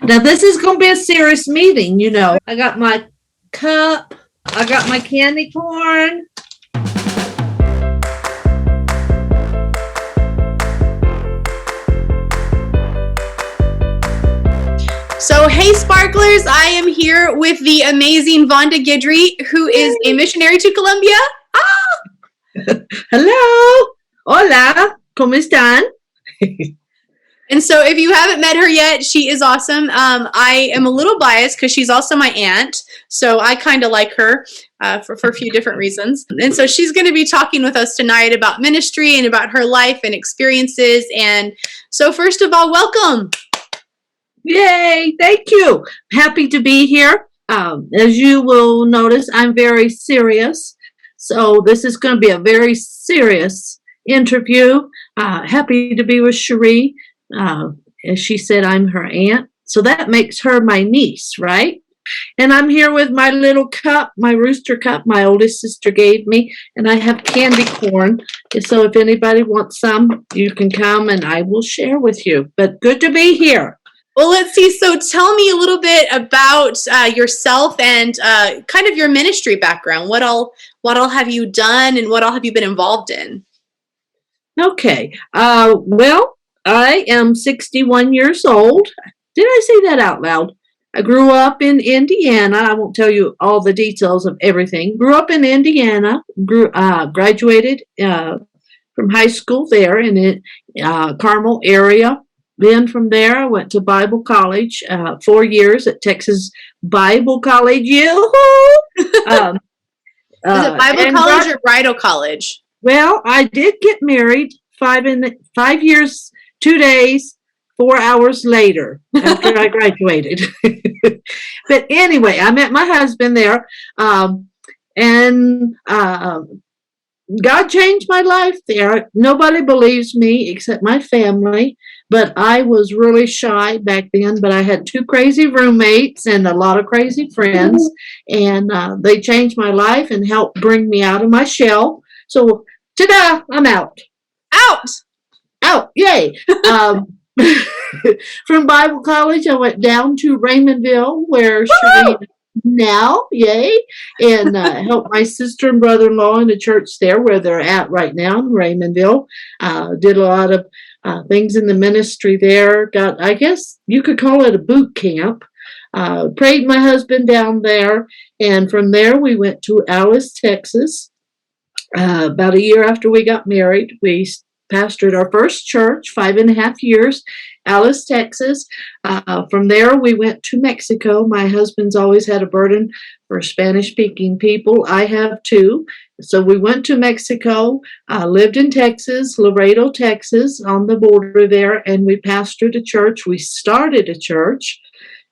Now, this is going to be a serious meeting, you know. I got my cup. I got my candy corn. So, hey, Sparklers, I am here with the amazing Vonda Guidry, who is a missionary to Colombia. Hello. Hola. ¿Cómo están? And so if you haven't met her yet, she is awesome. I am a little biased because she's also my aunt. So I kind of like her for a few different reasons. And so she's going to be talking with us tonight about ministry and about her life and experiences. And so first of all, welcome. Yay. Thank you. Happy to be here. As you will notice, I'm very serious. So this is going to be a very serious interview. Happy to be with Cherie. As she said, I'm her aunt. So that makes her my niece, right? And I'm here with my little cup, my rooster cup my oldest sister gave me. And I have candy corn. So if anybody wants some, you can come and I will share with you. But good to be here. Well, let's see. So tell me a little bit about yourself and kind of your ministry background. What all have you done and what all have you been involved in? Okay. Well, I am 61 years old. Did I say that out loud? I grew up in Indiana. I won't tell you all the details of everything. Grew up in Indiana. Graduated from high school there in the CARMEL area. Then from there, I went to Bible college, 4 years at Texas Bible College. Yoo-hoo! Is it Bible college or bridal college? Well, I did get married 5 years, 2 days, 4 hours later after I graduated. But anyway, I met my husband there, and God changed my life there. Nobody believes me except my family, but I was really shy back then, but I had 2 crazy roommates and a lot of crazy friends, and they changed my life and helped bring me out of my shell. So, ta-da, I'm out. Out, yay. From Bible college, I went down to Raymondville, where Cherie now, yay, and helped my sister and brother-in-law in the church there, where they're at right now in Raymondville. Did a lot of things in the ministry there. Got, I guess you could call it a boot camp. Prayed my husband down there, and from there we went to Alice, Texas. About a year after we got married, we pastored our first church, 5.5 years, Alice, Texas. From there, we went to Mexico. My husband's always had a burden for Spanish-speaking people. I have too. So we went to Mexico, lived in Texas, Laredo, Texas, on the border there, and we pastored a church. We started a church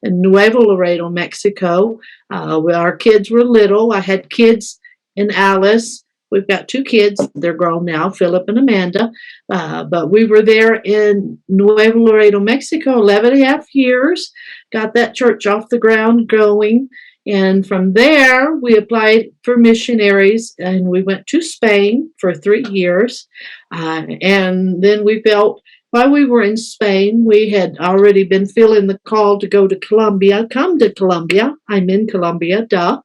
in Nuevo Laredo, Mexico. Our kids were little. I had kids in Alice. We've got 2 kids. They're grown now, Philip and Amanda. But we were there in Nuevo Laredo, Mexico, 11.5 years. Got that church off the ground going. And from there, we applied for missionaries, and we went to Spain for 3 years. And then we felt, while we were in Spain, we had already been feeling the call to go to Colombia. Come to Colombia. I'm in Colombia, duh.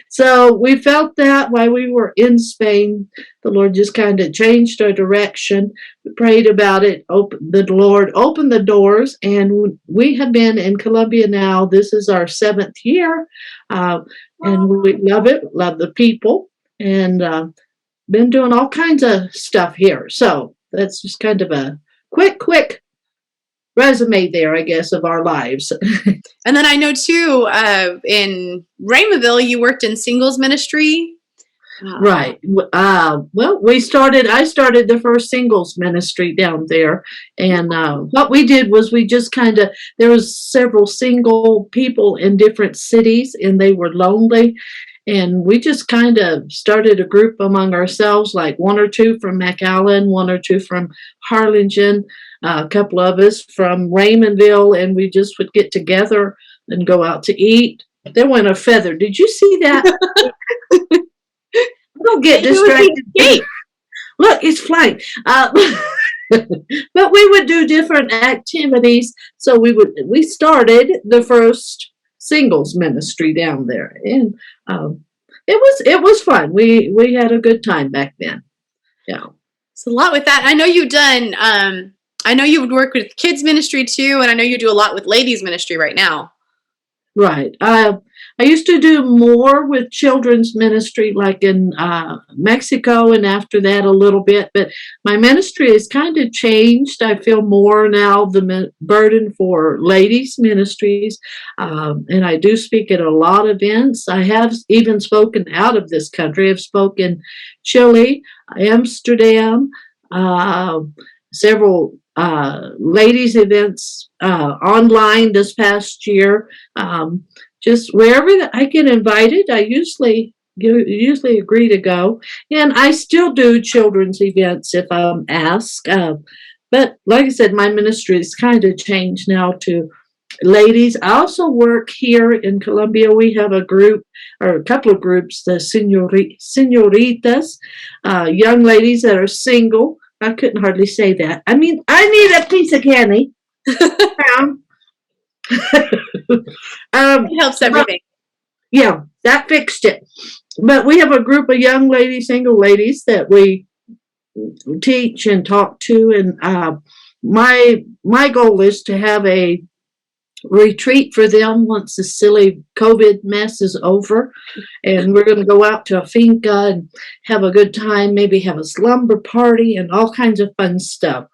So we felt that while we were in Spain, the Lord just kind of changed our direction. We prayed about it. The Lord opened the doors, and we have been in Colombia now. This is our 7th year, and we love it. Love the people, and been doing all kinds of stuff here. So that's just kind of a quick resume there, I guess, of our lives. And then I know too, in Raymondville, you worked in singles ministry. Right. Well, I started the first singles ministry down there. And what we did was we just there was several single people in different cities, and they were lonely. And we just kind of started a group among ourselves, like 1 or 2 from McAllen, 1 or 2 from Harlingen, a couple of us from Raymondville, and we just would get together and go out to eat. There went a feather. Did you see that? Don't get distracted. Look, it's flying. But we would do different activities. So we started the first singles ministry down there, and it was fun. We had a good time back then. Yeah. It's a lot with that. I know you've done. I know you would work with kids ministry too, and I know you do a lot with ladies ministry right now. Right. I used to do more with children's ministry, like in Mexico, and after that a little bit. But my ministry has kind of changed. I feel more now the burden for ladies ministries, and I do speak at a lot of events. I have even spoken out of this country. I've spoken Chile, Amsterdam, several ladies events online this past year. Just wherever I get invited, I usually agree to go. And I still do children's events if I'm asked. But like I said, my ministry has kind of changed now to ladies. I also work here in Colombia. We have a group, or a couple of groups, the senoritas, young ladies that are single. I couldn't hardly say that. I mean, I need a piece of candy. It helps everything. Yeah, that fixed it. But we have a group of young ladies, single ladies, that we teach and talk to. And my goal is to have a retreat for them once the silly COVID mess is over. And we're going to go out to a finca and have a good time, maybe have a slumber party and all kinds of fun stuff.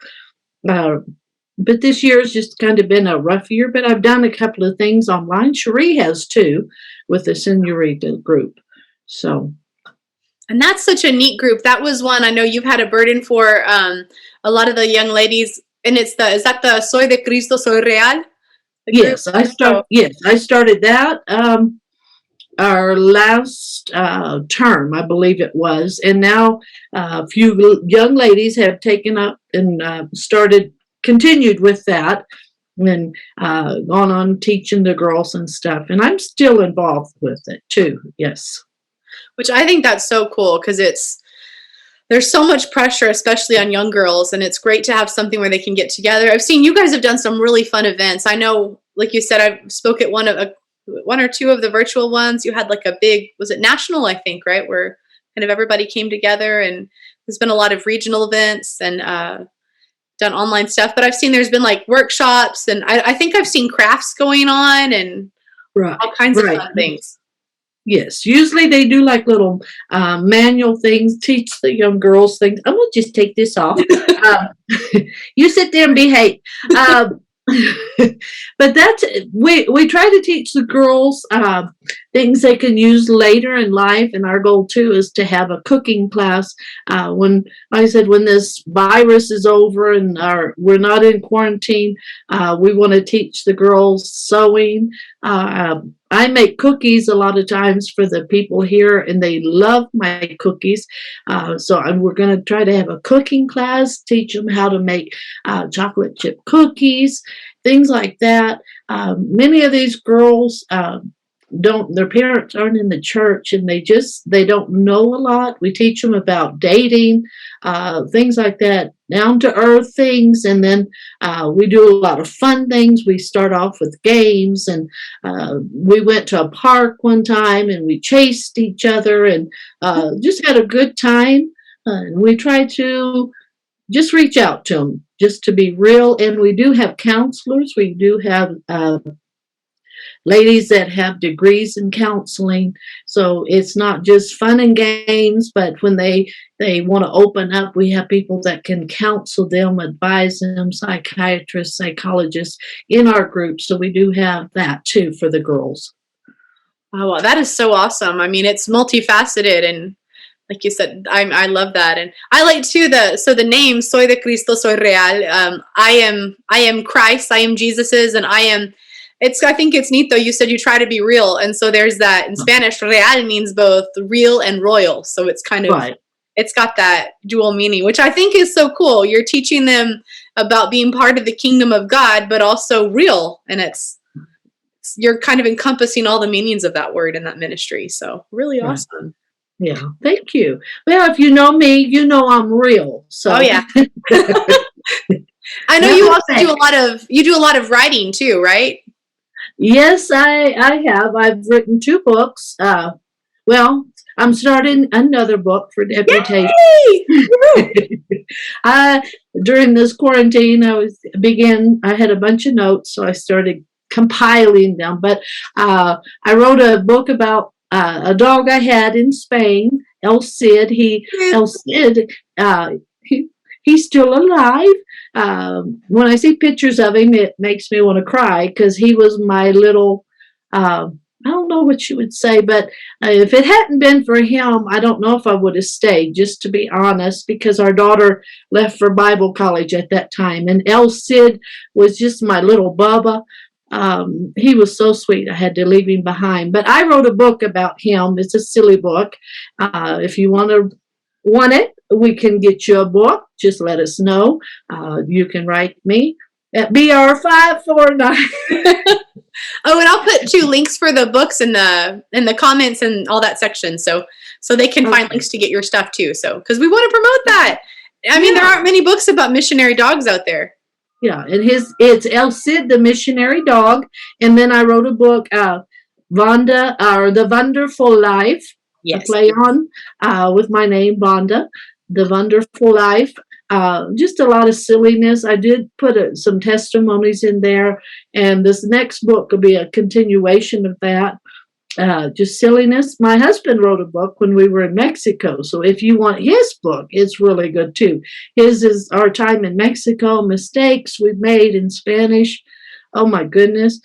But this year has just kind of been a rough year, but I've done a couple of things online. Cherie has too, with the senorita group. So, and that's such a neat group. That was one I know you've had a burden for a lot of the young ladies. And is that the Soy de Cristo, Soy Real? Yes, I started that our last term, I believe it was. And now a few young ladies have taken up and continued with that, and gone on teaching the girls and stuff. And I'm still involved with it too. Yes. Which I think that's so cool, because there's so much pressure, especially on young girls, and it's great to have something where they can get together. I've seen you guys have done some really fun events. I know, like you said, I spoke at one or two of the virtual ones. You had like a big, was it national, I think, right? Where kind of everybody came together, and there's been a lot of regional events and done online stuff. But I've seen there's been like workshops, and I think I've seen crafts going on and all kinds of fun things. Yes, usually they do like little manual things, teach the young girls things. I'm going to just take this off. You sit there and behave. But we try to teach the girls things they can use later in life. And our goal too is to have a cooking class when this virus is over and we're not in quarantine. We want to teach the girls sewing. I make cookies a lot of times for the people here, and they love my cookies. So we're going to try to have a cooking class, teach them how to make chocolate chip cookies, things like that. Many of these girls their parents aren't in the church, and they don't know a lot. We teach them about dating, things like that, down to earth things. And then we do a lot of fun things. We start off with games, and we went to a park one time and we chased each other and just had a good time. And we try to just reach out to them, just to be real. And we do have counselors. We do have ladies that have degrees in counseling. So it's not just fun and games, but when they want to open up, we have people that can counsel them, advise them, psychiatrists, psychologists in our group. So we do have that too for the girls. Oh, well, that is so awesome. I mean, it's multifaceted, and like you said, I love that. And I like too the name Soy de Cristo, Soy Real. I am Christ, I am Jesus's, and I think it's neat though. You said you try to be real. And so there's that in Spanish, real means both real and royal. So it's kind of, It's got that dual meaning, which I think is so cool. You're teaching them about being part of the kingdom of God, but also real. And you're kind of encompassing all the meanings of that word in that ministry. So really awesome. Yeah. Thank you. Well, if you know me, you know I'm real. So. Oh yeah. I know you also do a lot of writing too, right? Yes, I have. I've written 2 books. Well, I'm starting another book for deputation. Yay! I During this quarantine, I had a bunch of notes, so I started compiling them. But I wrote a book about a dog I had in Spain, El Cid. El Cid, he's still alive. When I see pictures of him, it makes me want to cry because he was my little. I don't know what you would say, but if it hadn't been for him, I don't know if I would have stayed, just to be honest, because our daughter left for Bible college at that time. And El Cid was just my little Bubba. He was so sweet. I had to leave him behind. But I wrote a book about him. It's a silly book. If you want it, we can get you a book. Just let us know. You can write me at BR549. Oh, and I'll put 2 links for the books in the comments and all that section, so they can find links to get your stuff too. So because we want to promote that. I mean, there aren't many books about missionary dogs out there. Yeah, and it's El Cid, the missionary dog, and then I wrote a book, Vonda, or The Wonderful Life. Yes. A play on with my name, Vonda, The Wonderful Life. Just a lot of silliness. I did put some testimonies in there, and this next book will be a continuation of that. Just silliness. My husband wrote a book when we were in Mexico, so if you want his book, it's really good too. His is Our Time in Mexico, Mistakes We've Made in Spanish. Oh my goodness.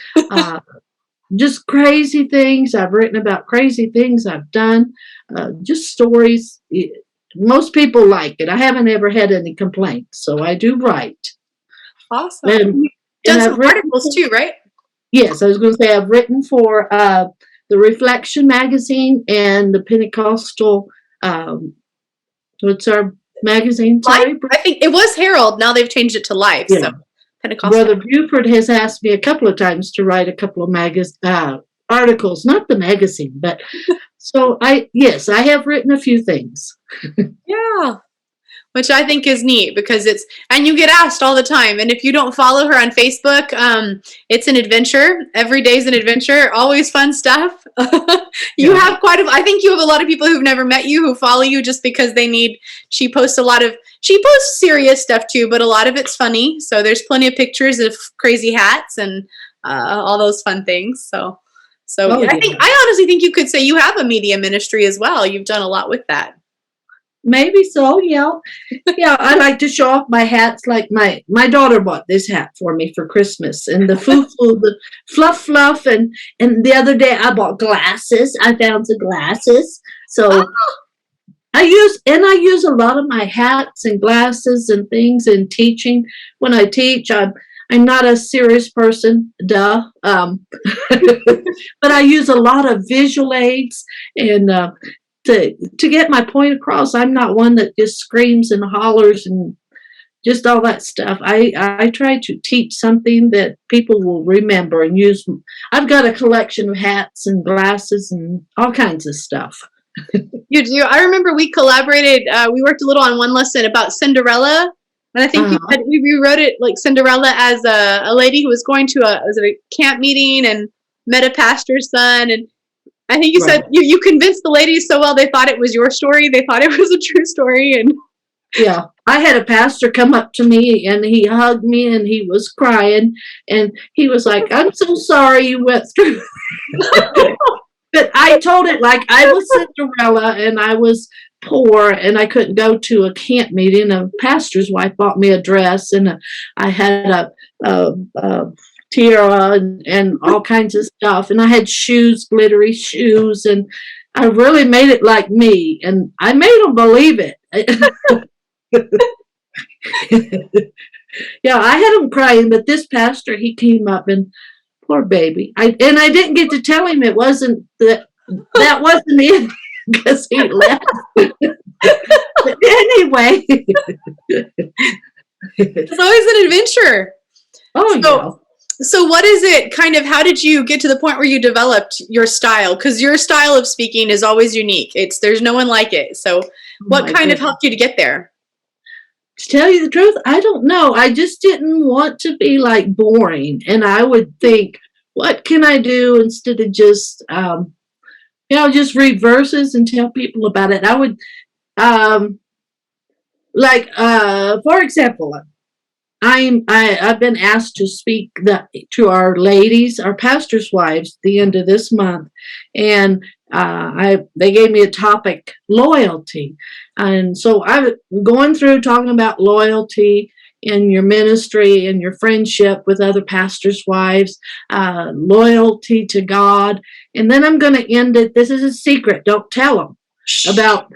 Just crazy things. I've written about crazy things I've done. Just stories. Most people like it. I haven't ever had any complaints, so I do write. Awesome. You've done some articles too, right? Yes, I was going to say I've written for the Reflection magazine and the Pentecostal. What's our magazine? Sorry, I think it was Herald. Now they've changed it to Life. Yeah. So Pentecostal. Brother Buford has asked me a couple of times to write a couple of articles, not the magazine, but. So I have written a few things. Yeah. Which I think is neat because and you get asked all the time. And if you don't follow her on Facebook, it's an adventure. Every day's an adventure. Always fun stuff. Have I think you have a lot of people who've never met you who follow you just because she posts serious stuff too, but a lot of it's funny. So there's plenty of pictures of crazy hats and all those fun things. So I honestly think you could say you have a media ministry as well. You've done a lot with that. Maybe so, yeah. Yeah, I like to show off my hats. Like my daughter bought this hat for me for Christmas, and the the fluff, and the other day I bought glasses. I found some glasses. So I use a lot of my hats and glasses and things in teaching. When I teach, I'm not a serious person, duh. But I use a lot of visual aids and to get my point across. I'm not one that just screams and hollers and just all that stuff. I try to teach something that people will remember and use. I've got a collection of hats and glasses and all kinds of stuff. You do. I remember we collaborated. We worked a little on one lesson about Cinderella. And I think we rewrote it like Cinderella as a lady who was going to a camp meeting and met a pastor's son. And I think you said you convinced the ladies so well they thought it was your story. They thought it was a true story. And yeah, I had a pastor come up to me and he hugged me and he was crying and he was like, "I'm so sorry you went through." But I told it like I was Cinderella and I was poor and I couldn't go to a camp meeting. A pastor's wife bought me a dress and I had a tiara and all kinds of stuff. And I had shoes, glittery shoes. And I really made it like me. And I made them believe it. Yeah, I had them crying. But this pastor, he came up and poor baby. I didn't get to tell him it wasn't that wasn't it. Because he left. But anyway. It's always an adventure. Oh, yeah. So what is it how did you get to the point where you developed your style? Because your style of speaking is always unique. There's no one like it. So what kind of helped you to get there? To tell you the truth, I don't know. I just didn't want to be like boring. And I would think, what can I do instead of just, just read verses and tell people about it. I would, um, for example, I've been asked to speak to our ladies, our pastors' wives, the end of this month, and they gave me a topic, loyalty, and so I'm going through talking about loyalty in your ministry and your friendship with other pastors' wives, loyalty to God, and then I'm going to end it. This is a secret. Don't tell them about.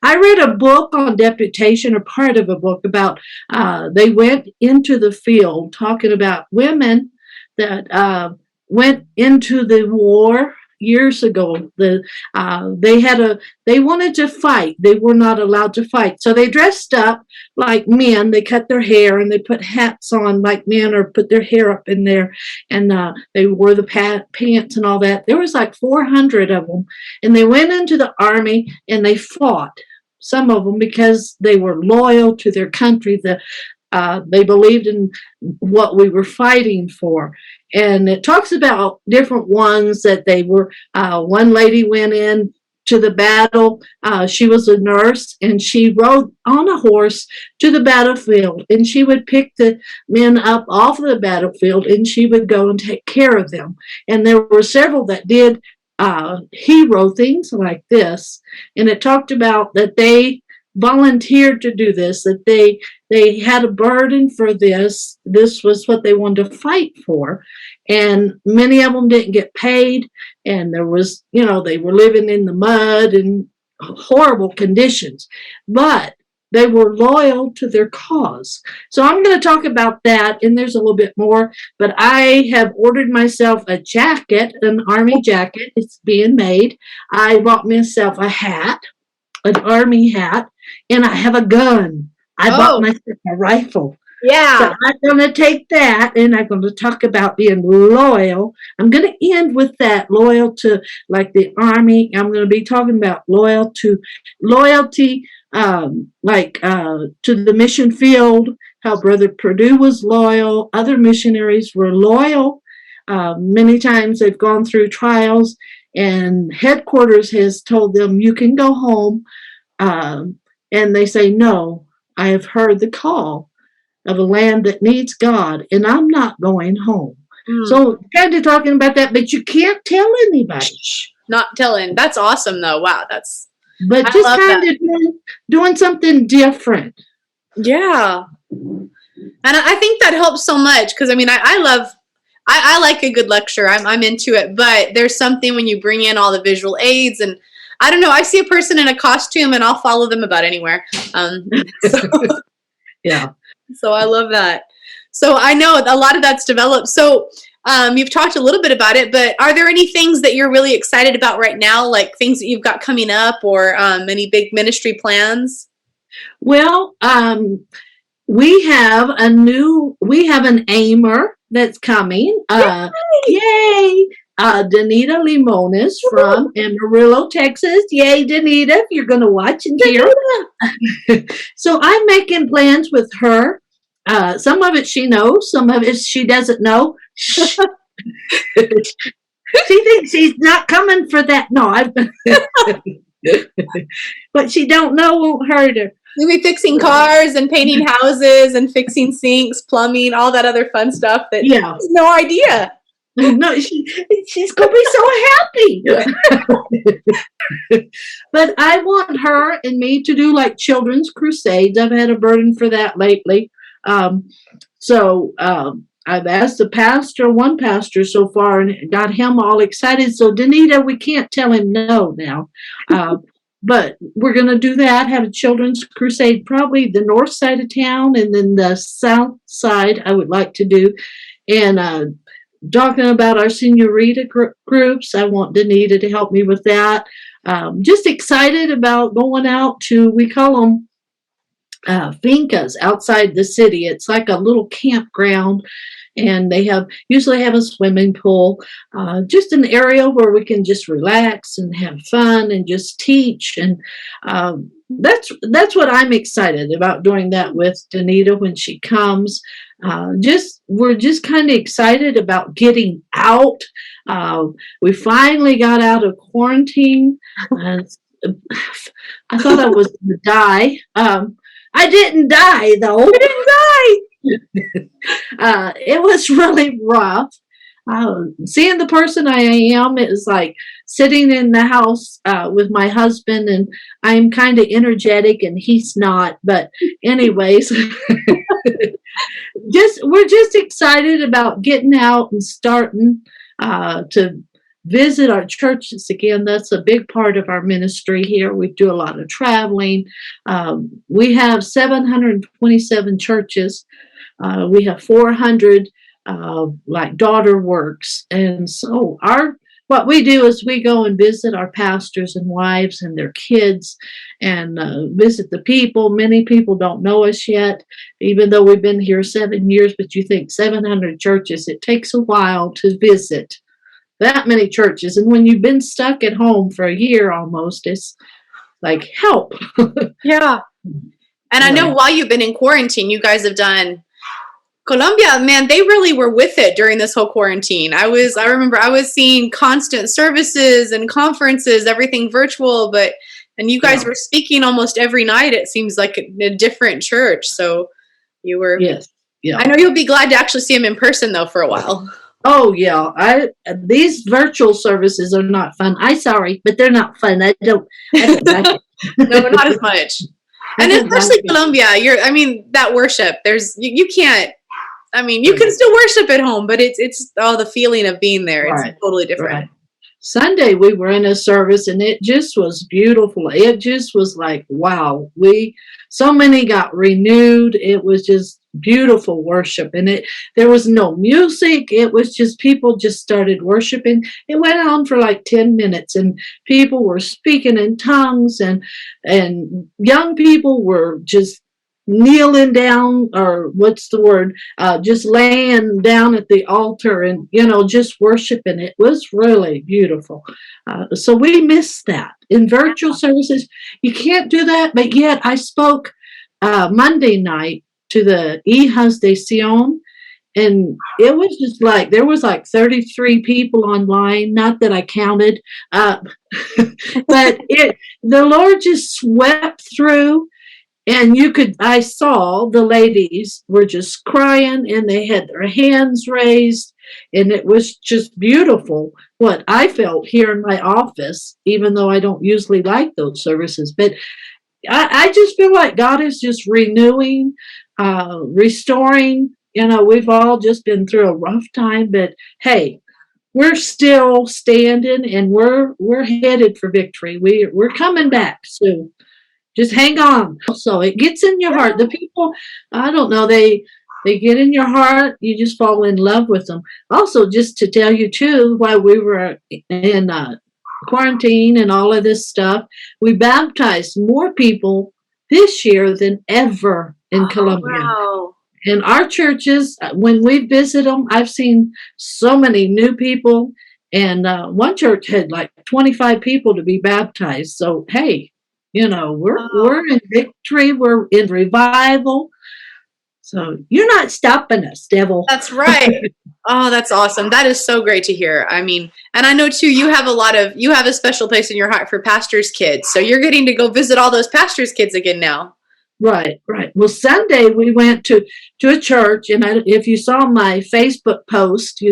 I read a book on deputation, or part of a book about they went into the field talking about women that went into the war years ago. They wanted to fight. They were not allowed to fight. So they dressed up like men. They cut their hair and they put hats on like men, or put their hair up in there. And they wore the pants and all that. There was like 400 of them. And they went into the army and they fought. Some of them because they were loyal to their country. They believed in what we were fighting for. And it talks about different ones that they were. One lady went in to the battle. She was a nurse, and she rode on a horse to the battlefield, and she would pick the men up off of the battlefield, and she would go and take care of them. And there were several that did hero things like this, and it talked about that they volunteered to do this, that they had a burden for this. This was what they wanted to fight for, and many of them didn't get paid, and there was, they were living in the mud and horrible conditions, but they were loyal to their cause. So I'm going to talk about that, and there's a little bit more, but I have ordered myself a jacket, an army jacket. It's being made. I bought myself a hat, an army hat, and I have a gun. I bought myself a rifle. Yeah. So I'm going to take that, and I'm going to talk about being loyal. I'm going to end with that, loyal to like the army. I'm going to be talking about loyalty, to the mission field, how Brother Purdue was loyal. Other missionaries were loyal. Many times they've gone through trials, and headquarters has told them, you can go home. And they say, no, I have heard the call of a land that needs God, and I'm not going home. So kind of talking about that, but you can't tell anybody. Not telling. That's awesome, though. Wow, But I just kind of doing something different. Yeah. And I think that helps so much, because, I like a good lecture. I'm into it. But there's something when you bring in all the visual aids, and I don't know, I see a person in a costume and I'll follow them about anywhere. Yeah. So I love that. So I know a lot of that's developed. So you've talked a little bit about it, but are there any things that you're really excited about right now, like things that you've got coming up, or any big ministry plans? Well, we have an aimer that's coming. Yay! DANITA LIMONES from Amarillo, Texas. Yay, DANITA, if you're going to watch and hear. So I'm making plans with her. Some of it she knows, some of it she doesn't know. She thinks she's not coming for that. No, but she don't know won't hurt her. You'll be fixing cars and painting houses and fixing sinks, plumbing, all that other fun stuff that she has no idea. No, she's going to be so happy. But I want her and me to do like children's crusades. I've had a burden for that lately. So I've asked one pastor so far, and got him all excited. So DANITA, we can't tell him no now. But we're going to do that, have a children's crusade, probably the north side of town, and then the south side I would like to do. And talking about our senorita groups, I want DANITA to help me with that. Just excited about going out to, we call them fincas outside the city. It's like a little campground, and they usually have a swimming pool, just an area where we can just relax and have fun and just teach. And that's what I'm excited about doing that with DANITA when she comes. We're just kind of excited about getting out. We finally got out of quarantine. Uh, I thought I was going to die. I didn't die though. You didn't die. It was really rough. Seeing the person I am, it was like sitting in the house with my husband, and I'm kind of energetic and he's not. But anyways, we're just excited about getting out and starting to visit our churches again. That's a big part of our ministry here. We do a lot of traveling. We have 727 churches. We have 400 like daughter works. And so what we do is we go and visit our pastors and wives and their kids and visit the people. Many people don't know us yet, even though we've been here 7 years, but you think 700 churches, it takes a while to visit that many churches. And when you've been stuck at home for a year almost, it's like, help. Yeah. And I know while you've been in quarantine, you guys have done Colombia, man, they really were with it during this whole quarantine. I remember I was seeing constant services and conferences, everything virtual, and you guys were speaking almost every night, it seems like, in a different church. So you were, yes. Yeah. I know you'll be glad to actually see him in person though for a while. Oh yeah. These virtual services are not fun. Sorry, but they're not fun. I don't like it. No, not as much. And especially Colombia, that worship, you can't, you can still worship at home, but it's the feeling of being there. It's totally different. Right. Sunday we were in a service and it just was beautiful. It just was like, wow, so many got renewed. It was just beautiful worship, and there was no music. It was just people just started worshiping. It went on for like 10 minutes and people were speaking in tongues, and young people were just kneeling down, or what's the word, just laying down at the altar and, just worshiping. It was really beautiful. So we missed that. In virtual services, you can't do that, but yet I spoke Monday night to the Hijas de Sion, and it was just like, there was like 33 people online, not that I counted, but the Lord just swept through. And I saw the ladies were just crying and they had their hands raised, and it was just beautiful what I felt here in my office, even though I don't usually like those services. But I just feel like God is just renewing, restoring. We've all just been through a rough time, but hey, we're still standing and we're headed for victory. We're coming back soon. Just hang on. So it gets in your heart. The people, I don't know, they get in your heart. You just fall in love with them. Also, just to tell you too, while we were in quarantine and all of this stuff, we baptized more people this year than ever in Colombia. Wow. In our churches, when we visit them, I've seen so many new people, and one church had like 25 people to be baptized. So hey, we're in victory. We're in revival. So you're not stopping us, devil. That's right. Oh, that's awesome. That is so great to hear. And I know too, you have a special place in your heart for pastors' kids. So you're getting to go visit all those pastors' kids again now. Right. Well, Sunday we went to a church, and if you saw my Facebook post,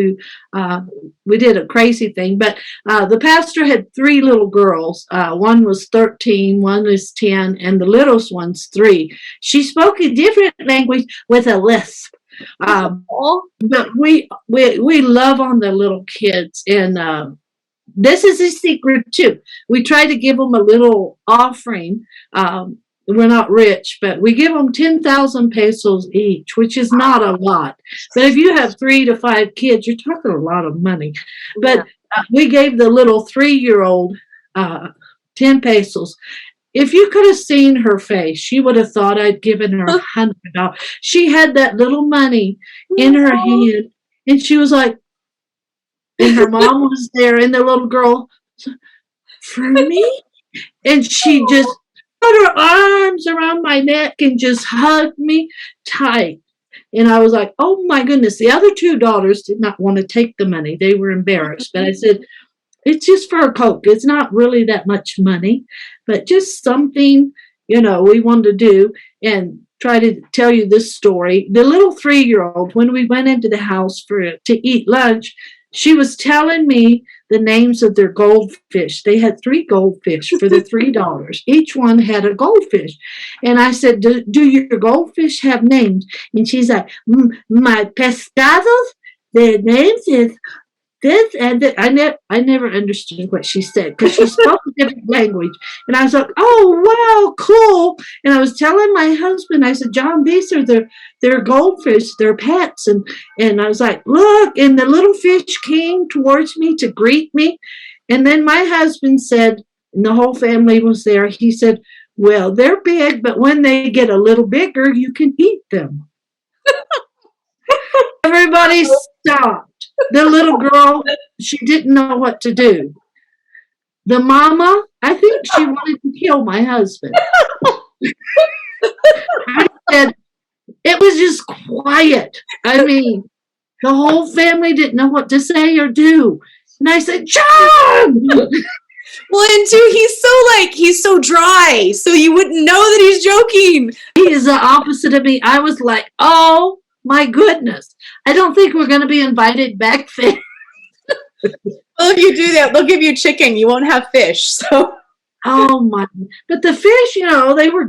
we did a crazy thing. But the pastor had 3 little girls. One was 13, one was 10, and the littlest one's 3. She spoke a different language with a lisp. But we love on the little kids, and this is a secret too. We try to give them a little offering. We're not rich, but we give them 10,000 pesos each, which is not a lot. But if you have 3 to 5 kids, you're talking a lot of money. But we gave the little 3-year-old 10 pesos. If you could have seen her face, she would have thought I'd given her $100. She had that little money in her hand, and she was like, and her mom was there, and the little girl, for me? And she just, put her arms around my neck and just hugged me tight. And I was like, oh my goodness. The other two daughters did not want to take the money. They were embarrassed. But I said, it's just for a Coke. It's not really that much money, but just something, we wanted to do. And try to tell you this story. The little 3-year-old, when we went into the house to eat lunch, she was telling me the names of their goldfish. They had 3 goldfish for the $3. Each one had a goldfish. And I said, do your goldfish have names? And she's like, my pescados, their names is this and that. I never understood what she said because she spoke a different language. And I was like, oh, wow, cool. And I was telling my husband, I said, John, these are their goldfish, their pets. And I was like, look, and the little fish came towards me to greet me. And then my husband said, and the whole family was there, he said, well, they're big, but when they get a little bigger, you can eat them. Everybody stopped. The little girl, she didn't know what to do. The mama, I think she wanted to kill my husband. I said, it was just quiet. I mean, the whole family didn't know what to say or do. And I said, John! Well, and too, he's so dry, so you wouldn't know that he's joking. He is the opposite of me. I was like, oh my goodness. I don't think we're going to be invited back there. Well, if you do that, they'll give you chicken. You won't have fish. So. Oh my! But the fish, they were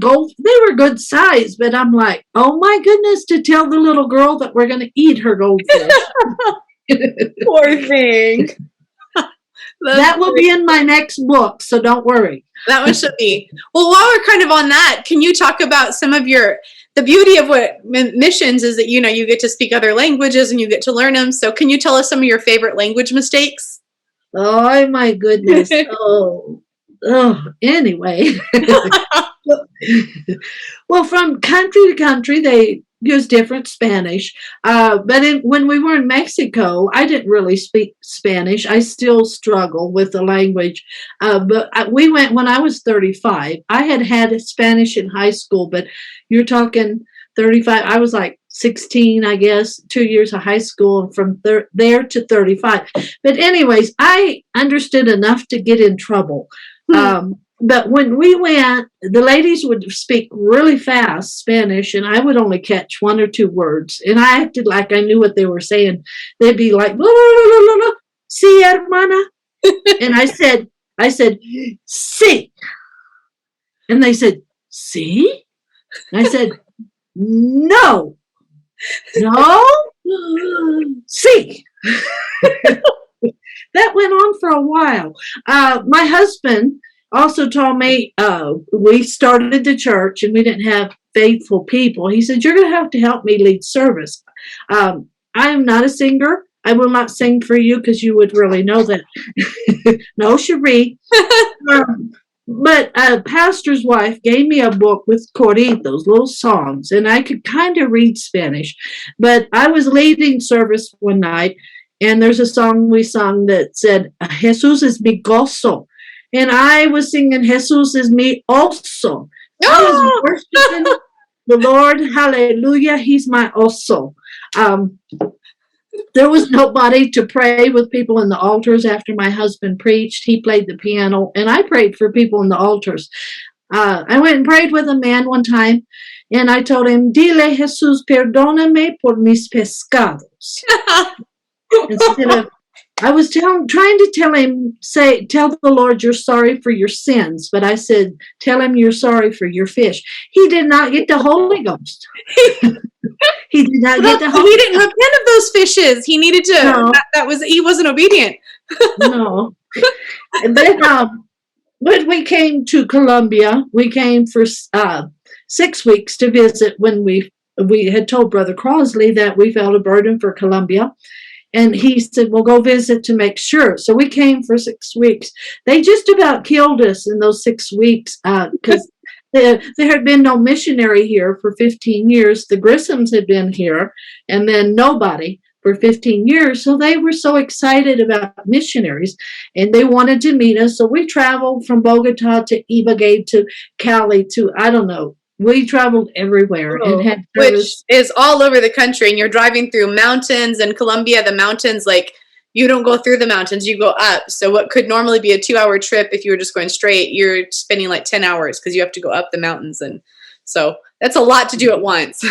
good size. But I'm like, oh my goodness! To tell the little girl that we're going to eat her goldfish. Poor thing. That will be in my next book, so don't worry. That one should be. Well, while we're kind of on that, can you talk about some of the beauty of what missions is that, you get to speak other languages and you get to learn them. So can you tell us some of your favorite language mistakes? Oh, my goodness. Anyway. Well, from country to country, they use different Spanish. But when we were in Mexico, I didn't really speak Spanish. I still struggle with the language. But we went when I was 35. I had Spanish in high school, but you're talking 35. I was like 16, I guess, 2 years of high school, from there to 35. But anyways, I understood enough to get in trouble. But when we went, the ladies would speak really fast Spanish, and I would only catch 1 or 2 words. And I acted like I knew what they were saying. They'd be like, blah, blah, blah, blah, blah. Sí, hermana. And I said, sí. And they said, sí? And I said, no. Sí. That went on for a while. My husband also told me, we started the church and we didn't have faithful people. He said, you're going to help me lead service. I am not a singer. I will not sing for you because you would really know that. No, Cherie. But a pastor's wife gave me a book with corridos, little songs, and I could kind of read Spanish. But I was leading service one night, and there's a song we sung that said, Jesús es mi gozo. And I was singing, Jesús es mi oso. I was worshiping the Lord. Hallelujah. He's my oso. There was nobody to pray with people in the altars after my husband preached. He played the piano, and I prayed for people in the altars. I went and prayed with a man one time, and I told him, Dile, Jesús, perdóname por mis pescados. Instead of, I was trying to tell him, tell the Lord you're sorry for your sins. But I said, tell him you're sorry for your fish. He did not get the Holy Ghost. He did not get the Holy Ghost. He didn't repent of those fishes. He needed to. No. He wasn't obedient. No. And then when we came to Colombia, we came for 6 weeks to visit when we had told Brother Crosley that we felt a burden for Colombia. And he said, well, go visit to make sure. So we came for 6 weeks. They just about killed us in those 6 weeks because there had been no missionary here for 15 years. The Grissoms had been here, and then nobody for for 15 years. So they were so excited about missionaries and they wanted to meet us. So we traveled from Bogota to Ibagué to Cali to, I don't know, we traveled everywhere and had which is all over the country. And you're driving through mountains. In Colombia, the mountains, like, you don't go through the mountains, you go up. So what could normally be a 2-hour trip, if you were just going straight, you're spending like 10 hours because you have to go up the mountains. And so that's a lot to do at once.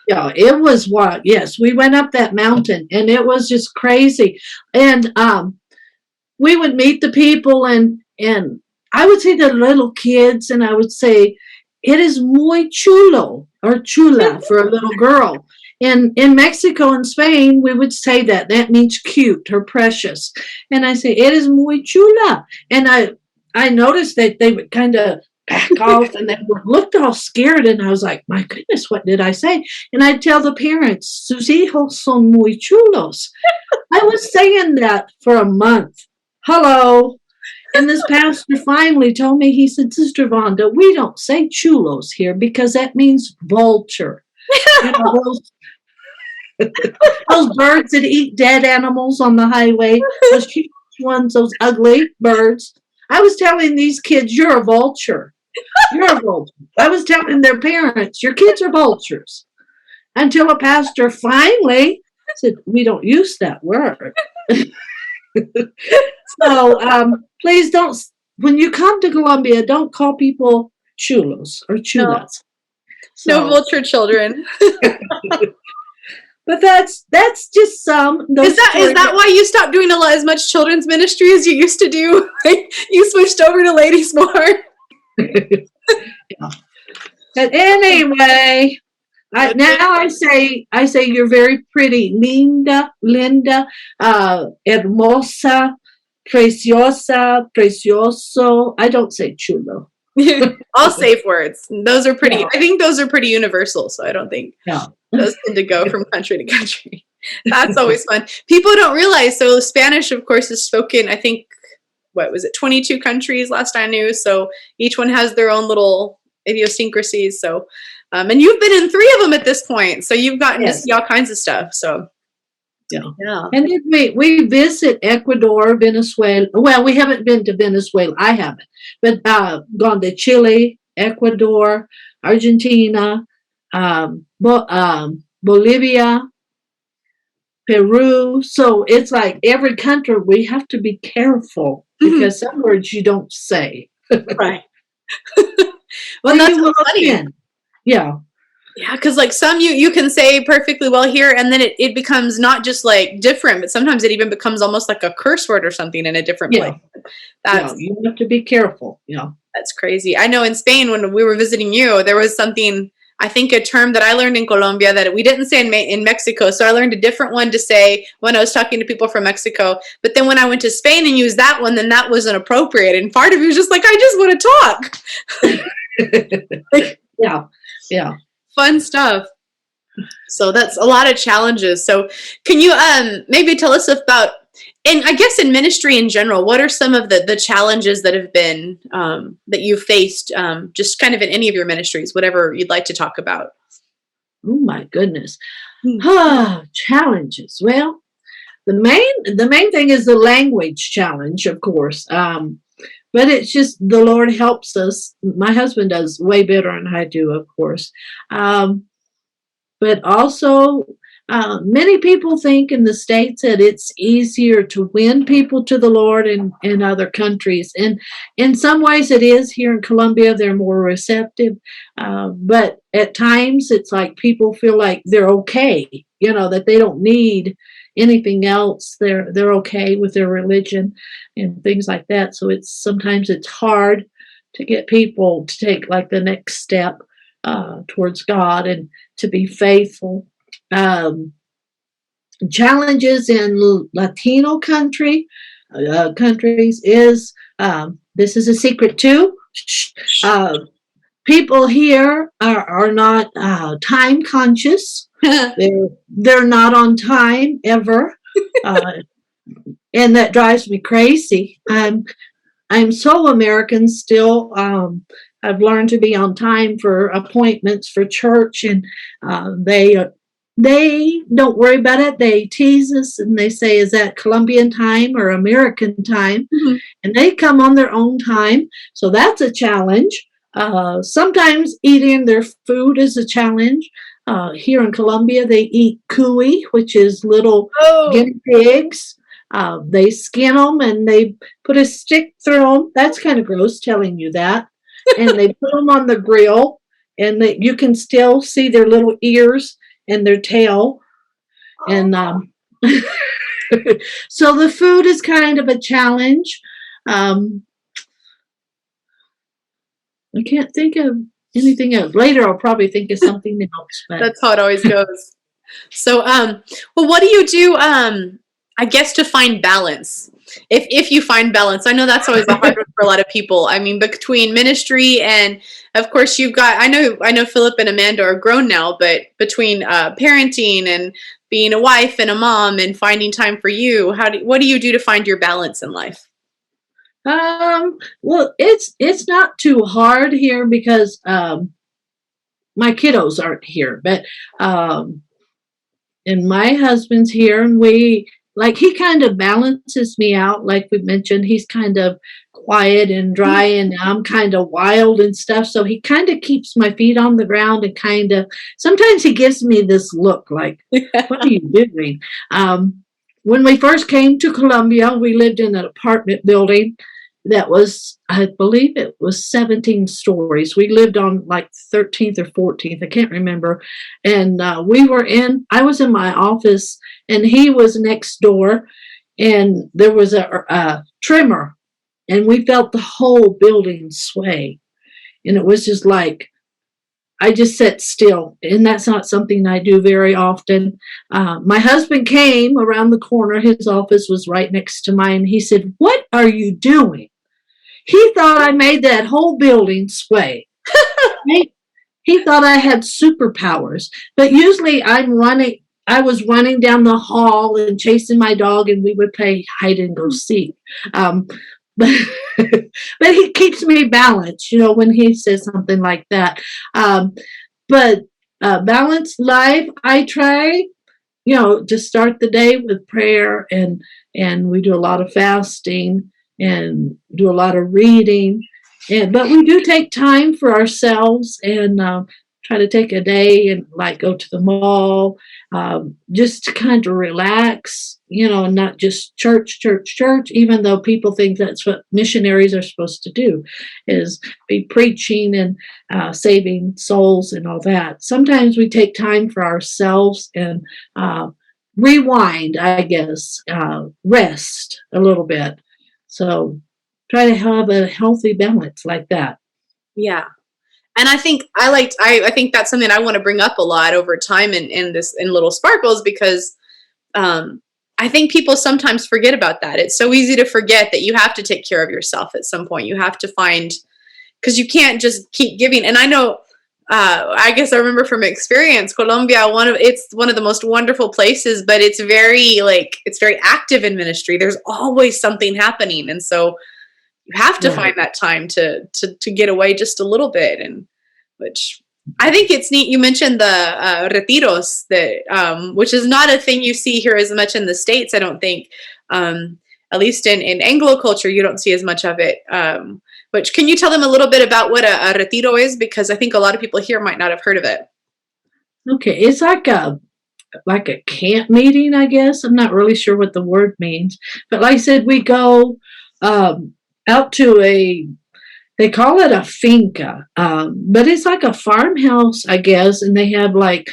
Yeah, it was what? Yes, we went up that mountain and it was just crazy. And we would meet the people and I would say the little kids and I would say, it is muy chulo or chula for a little girl. In Mexico and Spain, we would say that. That means cute or precious. And I say, it is muy chula. And I noticed that they would kind of back off and they looked all scared. And I was like, my goodness, what did I say? And I'd tell the parents, sus hijos son muy chulos. I was saying that for a month. Hello. And this pastor finally told me, he said, Sister Vonda, we don't say chulos here because that means vulture. You know, those birds that eat dead animals on the highway, those huge ones, those ugly birds. I was telling these kids, you're a vulture. You're a vulture. I was telling their parents, your kids are vultures. Until a pastor finally said, we don't use that word. So please don't, when you come to Colombia, don't call people chulos or chulas. No vulture children. But that's just some. Is that why you stopped doing as much children's ministry as you used to do? Like, you switched over to ladies more. Yeah. But anyway, now I say you're very pretty, linda, hermosa, preciosa, precioso. I don't say chulo. All safe words. Those are pretty. Yeah. I think those are pretty universal. So I don't think those tend to go from country to country. That's always fun. People don't realize. So Spanish, of course, is spoken, I think, what was it, 22 countries last I knew. So each one has their own little idiosyncrasies. So, and you've been in 3 of them at this point. So you've gotten to see all kinds of stuff. So. Yeah. And if we visit Ecuador, Venezuela. Well, we haven't been to Venezuela. I haven't, but gone to Chile, Ecuador, Argentina, Bolivia, Peru. So it's like every country we have to be careful because some words you don't say. Right. Well, that's funny. Yeah. Yeah, because like some you can say perfectly well here, and then it becomes not just like different, but sometimes it even becomes almost like a curse word or something in a different place. You have to be careful. Yeah, that's crazy. I know in Spain when we were visiting you, there was something, I think a term that I learned in Colombia that we didn't say in Mexico. So I learned a different one to say when I was talking to people from Mexico. But then when I went to Spain and used that one, then that wasn't appropriate. And part of me was just like, I just want to talk. Yeah. Fun stuff. So that's a lot of challenges. So can you maybe tell us about, and I guess in ministry in general, what are some of the challenges that have been that you've faced just kind of in any of your ministries, whatever you'd like to talk about? Oh my goodness. Challenges. Well, the main thing is the language challenge, of course. But it's just the Lord helps us. My husband does way better than I do, of course. But also, many people think in the States that it's easier to win people to the Lord in other countries. And in some ways it is. Here in Colombia, they're more receptive. But at times it's like people feel like they're okay, that they don't need anything else. They're okay with their religion and things like that. So sometimes it's hard to get people to take like the next step towards God and to be faithful. Challenges in Latino countries is this is a secret too. People here are not time conscious. They're not on time ever, and that drives me crazy. I'm so American still. I've learned to be on time for appointments for church, and they they don't worry about it. They tease us and they say, is that Colombian time or American time? Mhm. And they come on their own time. So that's a challenge. Sometimes eating their food is a challenge. Here in Colombia, they eat cuy, which is little Oh, guinea pigs. They skin them and they put a stick through them. That's kind of gross telling you that. And they put them on the grill, and you can still see their little ears and their tail. And so the food is kind of a challenge. I can't think of anything else. Later, I'll probably think of something else. But that's how it always goes. So, well, what do you do? I guess to find balance. If you find balance, I know that's always a hard one for a lot of people. I mean, between ministry and, of course, you've got. I know Philip and Amanda are grown now, but between parenting and being a wife and a mom and finding time for you, what do you do to find your balance in life? well, it's not too hard here because my kiddos aren't here, but and my husband's here, and he kind of balances me out. Like we mentioned, he's kind of quiet and dry, and I'm kind of wild and stuff. So he kind of keeps my feet on the ground, and kind of sometimes he gives me this look like, "What are you doing?" When we first came to Colombia, we lived in an apartment building that was, I believe it was 17 stories. We lived on like 13th or 14th, I can't remember. And I was in my office, and he was next door, and there was a tremor, and we felt the whole building sway. And it was just like, I just sat still, and that's not something I do very often. My husband came around the corner. His office was right next to mine. He said, "What are you doing?" He thought I made that whole building sway. He thought I had superpowers. But usually I was running down the hall and chasing my dog, and we would play hide and go seek. But, but he keeps me balanced, when he says something like that. But balanced life, I try, to start the day with prayer, and we do a lot of fasting and do a lot of reading. But we do take time for ourselves, and try to take a day and like go to the mall, just to kind of relax, not just church, even though people think that's what missionaries are supposed to do, is be preaching and saving souls and all that. Sometimes we take time for ourselves and rewind, I guess, rest a little bit. So try to have a healthy balance like that. Yeah. And I think I think that's something I want to bring up a lot over time in Little Sparkles, because I think people sometimes forget about that. It's so easy to forget that you have to take care of yourself at some point. You have to find, because you can't just keep giving. And I know, I guess I remember from experience, Colombia, it's one of the most wonderful places, but it's very active in ministry. There's always something happening. And so you have to find that time to get away just a little bit, and which I think it's neat. You mentioned the retiros, that which is not a thing you see here as much in the States. I don't think, at least in Anglo culture, you don't see as much of it. Which, can you tell them a little bit about what a retiro is? Because I think a lot of people here might not have heard of it. Okay, it's like a camp meeting, I guess. I'm not really sure what the word means, but like I said, we go out to they call it a finca, but it's like a farmhouse, I guess, and they have like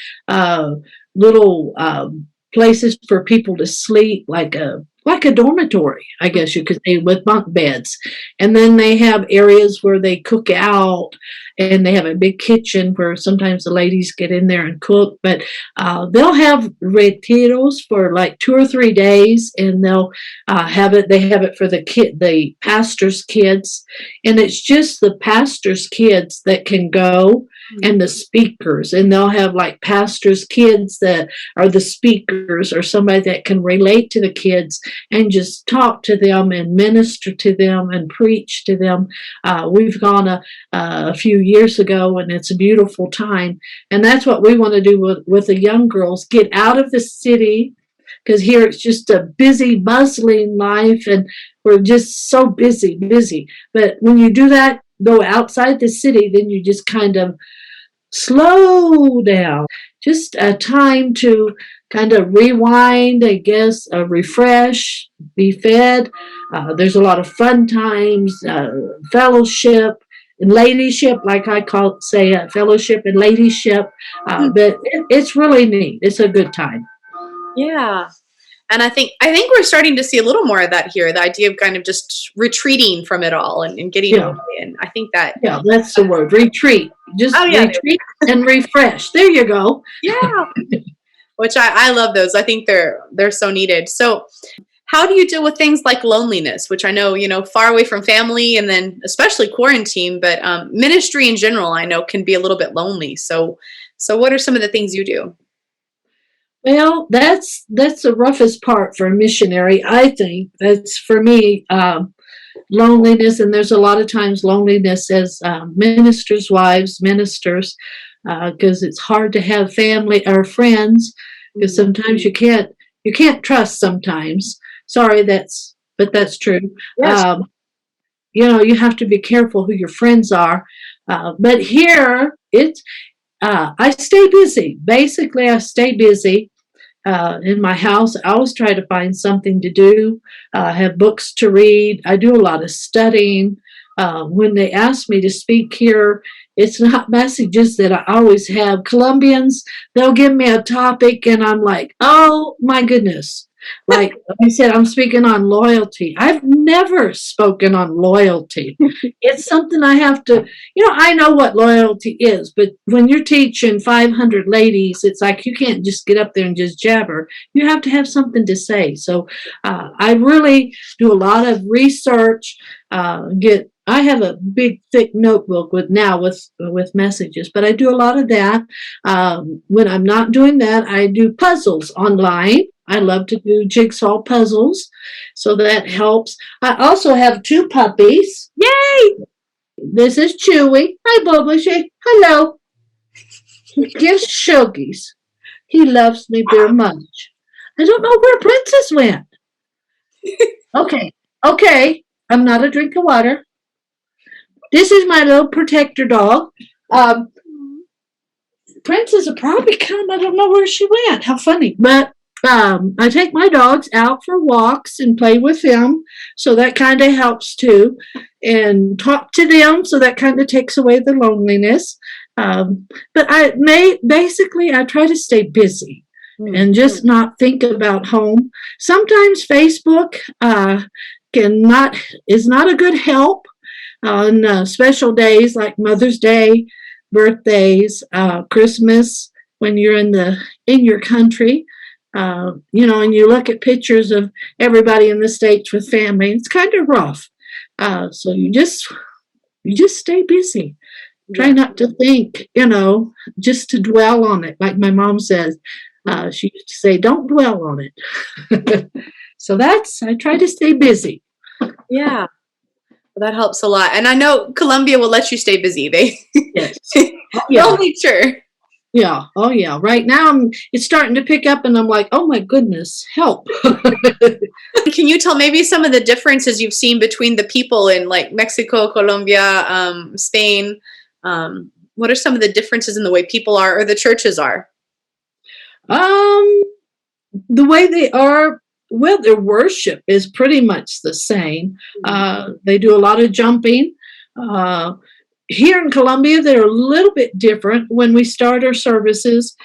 little places for people to sleep, like a dormitory, I guess you could say, with bunk beds. And then they have areas where they cook out, and they have a big kitchen where sometimes the ladies get in there and cook. But they'll have retiros for like 2 or 3 days, and they'll have it. They have it for the pastor's kids, and it's just the pastor's kids that can go. and the speakers, and they'll have like pastors' kids that are the speakers, or somebody that can relate to the kids and just talk to them and minister to them and preach to them. We've gone a few years ago, and it's a beautiful time. And that's what we want to do with the young girls, get out of the city, because here it's just a busy, bustling life, and we're just so busy. But when you do that, go outside the city, then you just kind of slow down. Just a time to kind of rewind, I guess, refresh, be fed. There's a lot of fun times, fellowship and ladyship, like I say, fellowship and ladyship. But it's really neat. It's a good time. Yeah. And I think we're starting to see a little more of that here, the idea of kind of just retreating from it all and getting away. And I think that... Yeah, that's the word, retreat. Just retreat and refresh. There you go. Yeah. Which I love those. I think they're so needed. So how do you deal with things like loneliness, which I know, far away from family, and then especially quarantine, but ministry in general, I know, can be a little bit lonely. So what are some of the things you do? Well, that's the roughest part for a missionary, I think. That's, for me, loneliness, and there's a lot of times loneliness as ministers' wives, ministers, because it's hard to have family or friends, because sometimes you can't trust sometimes. Sorry, but that's true. Yes. You have to be careful who your friends are. But here, I stay busy. Basically, I stay busy. In my house, I always try to find something to do, have books to read. I do a lot of studying. When they ask me to speak here, it's not messages that I always have. Colombians, they'll give me a topic, and I'm like, oh my goodness. Like I said, I'm speaking on loyalty. I've never spoken on loyalty. It's something I have to, I know what loyalty is, but when you're teaching 500 ladies, it's like you can't just get up there and just jabber. You have to have something to say. So I really do a lot of research, I have a big, thick notebook with messages, but I do a lot of that. When I'm not doing that, I do puzzles online. I love to do jigsaw puzzles, so that helps. I also have 2 puppies. Yay! This is Chewy. Hi, Bubba. Hello. Here's Shuggies. He loves me very much. I don't know where Princess went. Okay. I'm not a drink of water. This is my little protector dog. Princess will probably come. I don't know where she went. How funny. But I take my dogs out for walks and play with them, so that kind of helps too, and talk to them, so that kind of takes away the loneliness. But I try to stay busy and just not think about home. Sometimes Facebook is not a good help on special days like Mother's Day, birthdays, Christmas, when you're in your country. And you look at pictures of everybody in the States with family, it's kind of rough. So you just stay busy. Try not to think, just to dwell on it. Like my mom says, she used to say, don't dwell on it. So I try to stay busy. Yeah. Well, that helps a lot. And I know Colombia will let you stay busy. Yes. They'll make sure. Yeah. Oh, yeah. Right now, it's starting to pick up, and I'm like, oh, my goodness, help. Can you tell maybe some of the differences you've seen between the people in like Mexico, Colombia, Spain? What are some of the differences in the way people are or the churches are? The way they are, well, their worship is pretty much the same. They do a lot of jumping. Here in Colombia, they're a little bit different. When we start our services,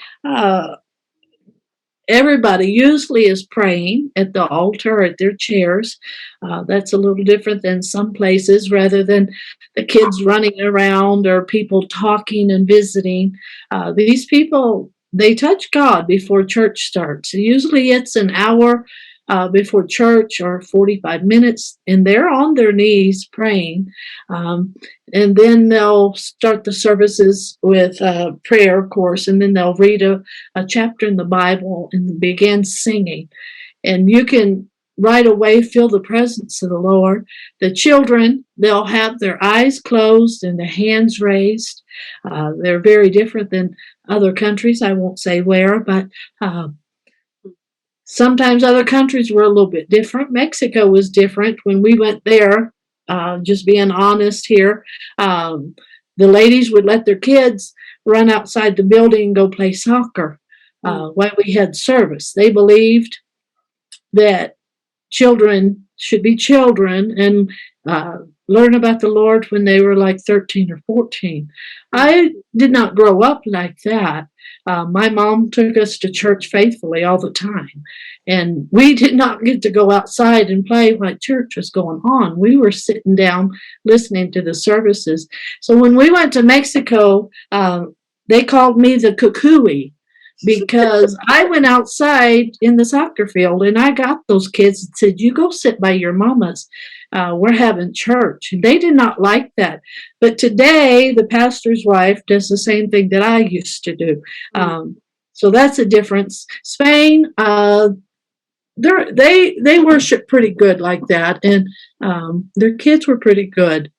everybody usually is praying at the altar, at their chairs. That's a little different than some places, rather than the kids running around or people talking and visiting. These people, they touch God before church starts. Usually it's an hour before church, or 45 minutes, and they're on their knees praying. And then they'll start the services with prayer, of course, and then they'll read a chapter in the Bible and begin singing. And you can right away feel the presence of the Lord. The children, they'll have their eyes closed and their hands raised. They're very different than other countries. I won't say where, but sometimes other countries were a little bit different. Mexico was different when we went there. Just being honest here, the ladies would let their kids run outside the building and go play soccer while we had service. They believed that children should be children and learn about the Lord when they were like 13 or 14. I did not grow up like that. My mom took us to church faithfully all the time, and we did not get to go outside and play while church was going on. We were sitting down listening to the services. So when we went to Mexico, they called me the cucuy, because I went outside in the soccer field and I got those kids and said, "You go sit by your mamas. We're having church." And they did not like that. But today, the pastor's wife does the same thing that I used to do. So that's a difference. Spain, they worship pretty good like that, and their kids were pretty good.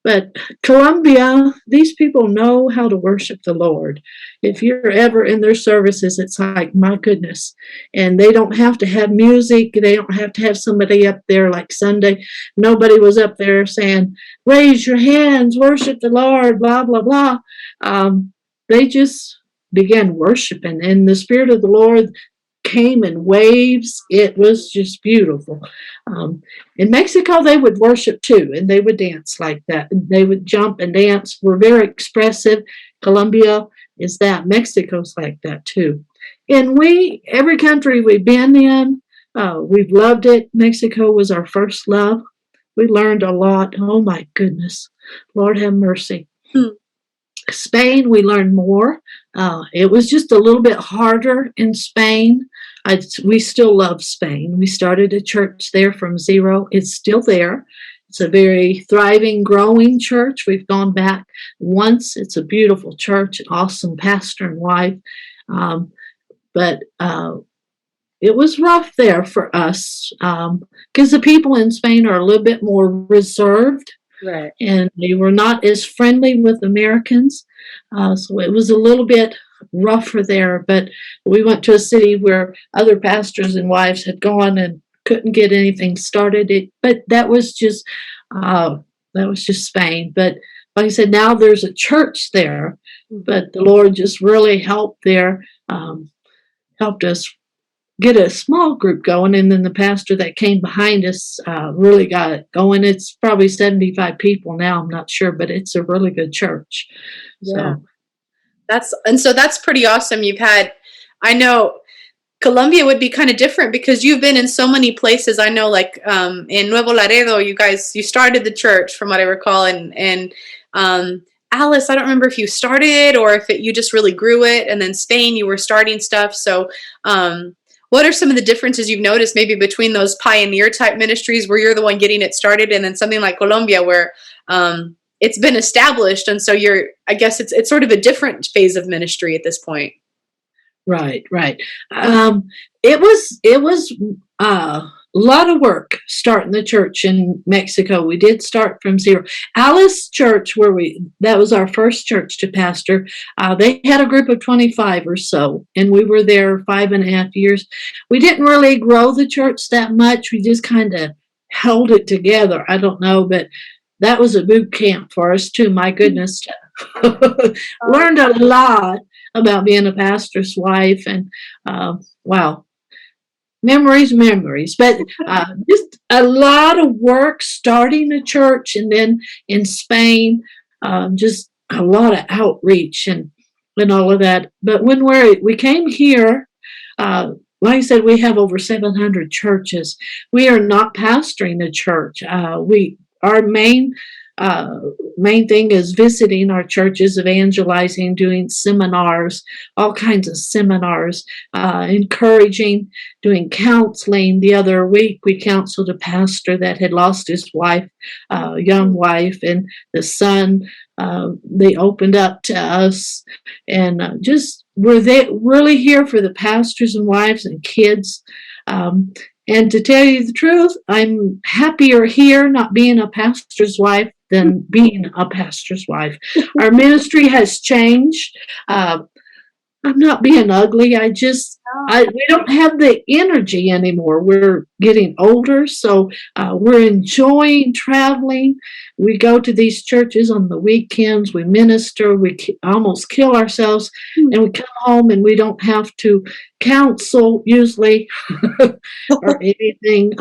But Colombia, these people know how to worship the Lord. If you're ever in their services, it's like, my goodness. And they don't have to have music. They don't have to have somebody up there like Sunday. Nobody was up there saying, "Raise your hands, worship the Lord," blah, blah, blah. They just began worshiping, and the Spirit of the Lord came in waves. It was just beautiful. In Mexico, they would worship too, and they would dance like that. They would jump and dance. We're very expressive. Colombia is that. Mexico's like that too. And every country we've been in, we've loved it. Mexico was our first love. We learned a lot. Oh my goodness. Lord have mercy. Spain, we learned more. It was just a little bit harder in Spain. We still love Spain. We started a church there from zero. It's still there. It's a very thriving, growing church. We've gone back once. It's a beautiful church, an awesome pastor and wife. But it was rough there for us because the people in Spain are a little bit more reserved. Right. And they were not as friendly with Americans. So it was a little bit rougher there. But we went to a city where other pastors and wives had gone and couldn't get anything started. But that was just Spain. But like I said, now there's a church there. But the Lord just really helped there, helped us get a small group going, and then the pastor that came behind us really got it going. It's probably 75 people now, I'm not sure, but it's a really good church. Yeah. So that's pretty awesome. I know Colombia would be kind of different because you've been in so many places. I know, like in Nuevo Laredo, you started the church from what I recall, and Alice, I don't remember if you started it or if you just really grew it, and then Spain, you were starting stuff. So what are some of the differences you've noticed maybe between those pioneer type ministries where you're the one getting it started, and then something like Colombia where it's been established, and so I guess it's sort of a different phase of ministry at this point. Right. It was a lot of work starting the church in Mexico. We did start from zero. Alice Church, that was our first church to pastor. They had a group of 25 or so, and we were there 5.5 years. We didn't really grow the church that much. We just kind of held it together. I don't know, but that was a boot camp for us too. My goodness, learned a lot about being a pastor's wife, and wow. Memories, but just a lot of work starting a church, and then in Spain, just a lot of outreach and all of that. But when we came here, like I said, we have over 700 churches. We are not pastoring a church. Our main Main thing is visiting our churches, evangelizing, doing seminars, all kinds of seminars, encouraging, doing counseling. The other week, we counseled a pastor that had lost his wife, young wife, and the son. They opened up to us, and just were they really here for the pastors and wives and kids. And to tell you the truth, I'm happier here not being a pastor's wife than being a pastor's wife. Our ministry has changed. I'm not being ugly. We don't have the energy anymore. We're getting older, so we're enjoying traveling. We go to these churches on the weekends. We minister. We almost kill ourselves, and we come home and we don't have to counsel usually or anything.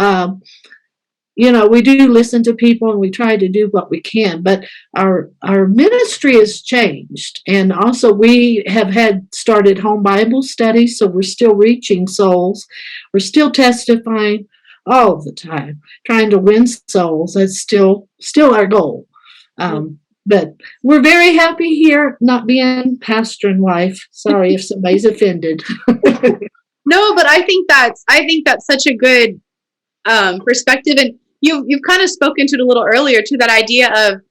We do listen to people and we try to do what we can, but our ministry has changed. And also we have started home Bible studies, so we're still reaching souls. We're still testifying all the time, trying to win souls. That's still our goal. But we're very happy here, not being pastor and wife. Sorry if somebody's offended. No, but I think that's such a good perspective, and you've kind of spoken to it a little earlier, to that idea of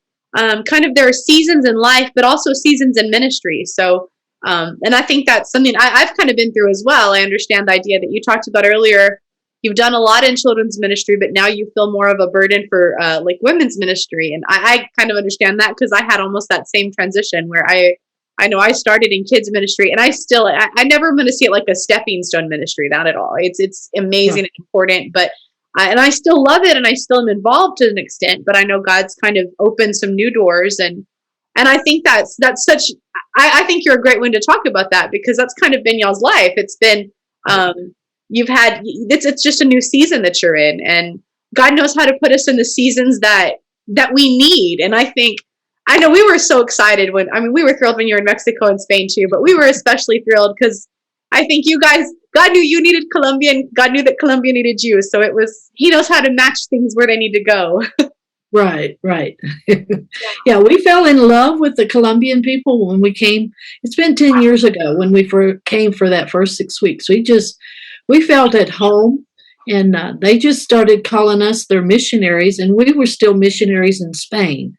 kind of there are seasons in life, but also seasons in ministry. So, and I think that's something I've kind of been through as well. I understand the idea that you talked about earlier. You've done a lot in children's ministry, but now you feel more of a burden for like women's ministry. And I kind of understand that, because I had almost that same transition where I know I started in kids ministry, and I never want to see it like a stepping stone ministry, not at all. It's amazing and important, but and I still love it, and I still am involved to an extent, but I know God's kind of opened some new doors, and I think that's such, I think you're a great one to talk about that, because that's kind of been y'all's life. It's been, it's just a new season that you're in, and God knows how to put us in the seasons that we need. And I know we were so excited we were thrilled when you were in Mexico and Spain too, but we were especially thrilled because I think you guys, God knew you needed Colombia, and God knew that Colombia needed you. So He knows how to match things where they need to go. Right. Yeah, we fell in love with the Colombian people when we came. It's been 10 years ago when we came for that first 6 weeks. We felt at home, and they just started calling us their missionaries, and we were still missionaries in Spain.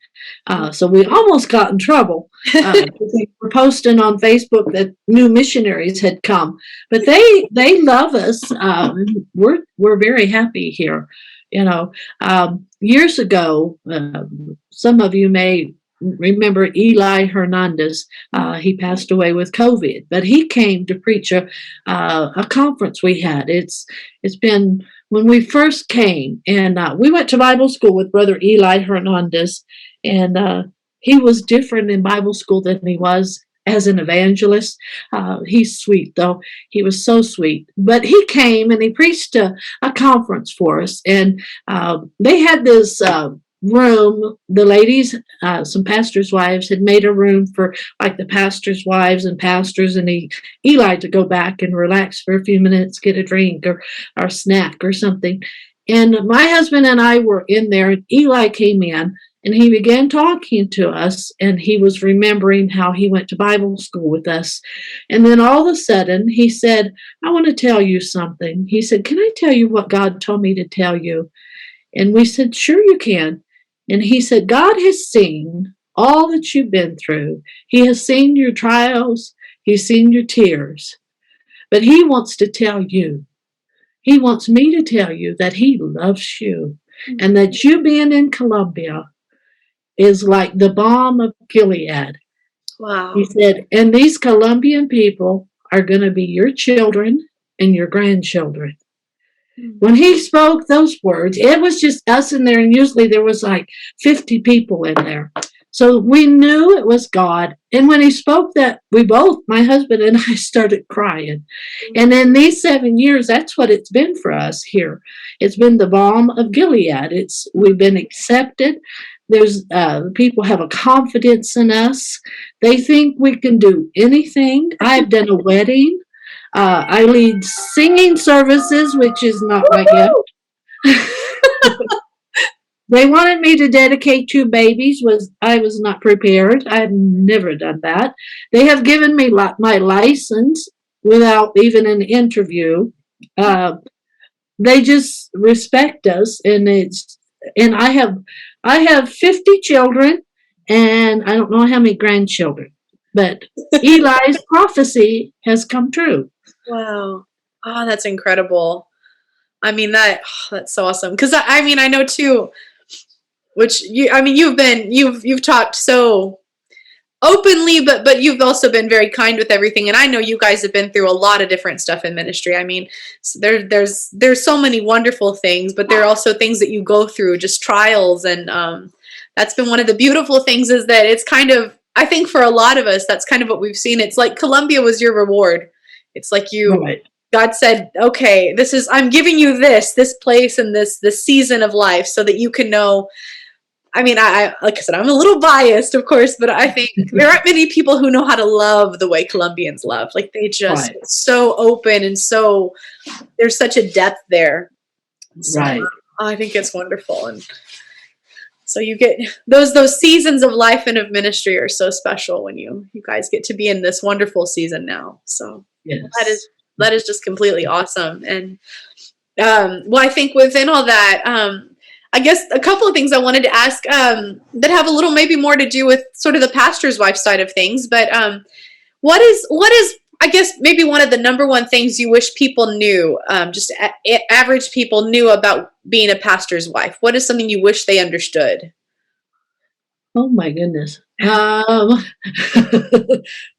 So we almost got in trouble. We were posting on Facebook that new missionaries had come, but they love us. We're very happy here. Years ago, some of you may remember Eli Hernandez. He passed away with COVID, but he came to preach a conference we had. It's been when we first came, and we went to Bible school with Brother Eli Hernandez, and he was different in Bible school than he was as an evangelist. He's sweet, though. He was so sweet. But he came and he preached a conference for us, and they had this room. The ladies, some pastors' wives, had made a room for like the pastors' wives and pastors, and Eli to go back and relax for a few minutes, get a drink or a snack or something. And my husband and I were in there, and Eli came in, and he began talking to us, and he was remembering how he went to Bible school with us. And then all of a sudden, he said, I want to tell you something. He said, can I tell you what God told me to tell you? And we said, sure you can. And he said, God has seen all that you've been through. He has seen your trials. He's seen your tears. But he wants to tell you. He wants me to tell you that he loves you, and that you being in Colombia is like the balm of Gilead. Wow. He said, and these Colombian people are going to be your children and your grandchildren. When he spoke those words, it was just us in there, and usually there was like 50 people in there. So we knew it was God. And when he spoke that, we both, my husband and I, started crying. And in these 7 years, that's what it's been for us here. It's been the balm of Gilead. We've been accepted. There's people have a confidence in us. They think we can do anything. I've done a wedding. I lead singing services, which is not my gift. They wanted me to dedicate 2 babies. I was not prepared. I have never done that. They have given me my license without even an interview. They just respect us, and I have 50 children, and I don't know how many grandchildren, but Eli's prophecy has come true. Wow. Oh, that's incredible. I mean, that's so awesome. Because I mean, I know too, which you've talked so openly, but you've also been very kind with everything. And I know you guys have been through a lot of different stuff in ministry. I mean, there's so many wonderful things, but there are also things that you go through, just trials. And that's been one of the beautiful things, is that it's kind of, I think for a lot of us, that's kind of what we've seen. It's like Colombia was your reward. It's like Right. God said, okay, I'm giving you this place and this season of life so that you can know. I mean, I like I said, I'm a little biased, of course, but I think there aren't many people who know how to love the way Colombians love. Like, they just so open, and so there's such a depth there. So, Right. I think it's wonderful. And so you get those seasons of life and of ministry are so special when you guys get to be in this wonderful season now. So Yes. that is just completely awesome. And well, I think within all that, I guess a couple of things I wanted to ask that have a little maybe more to do with sort of the pastor's wife side of things. But what is I guess maybe one of the number one things you wish people knew, just average people knew about being a pastor's wife? What is something you wish they understood? Oh my goodness.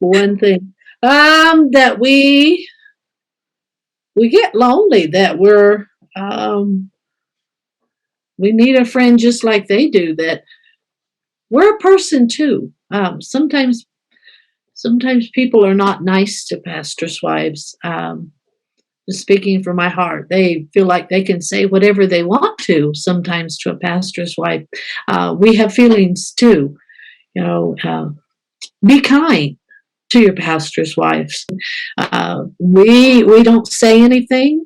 One thing that we get lonely, that we need a friend just like they do, that we're a person too. Sometimes people are not nice to pastors' wives. Just speaking from my heart, they feel like they can say whatever they want to sometimes to a pastor's wife. We have feelings too. Be kind to your pastor's wives. We don't say anything.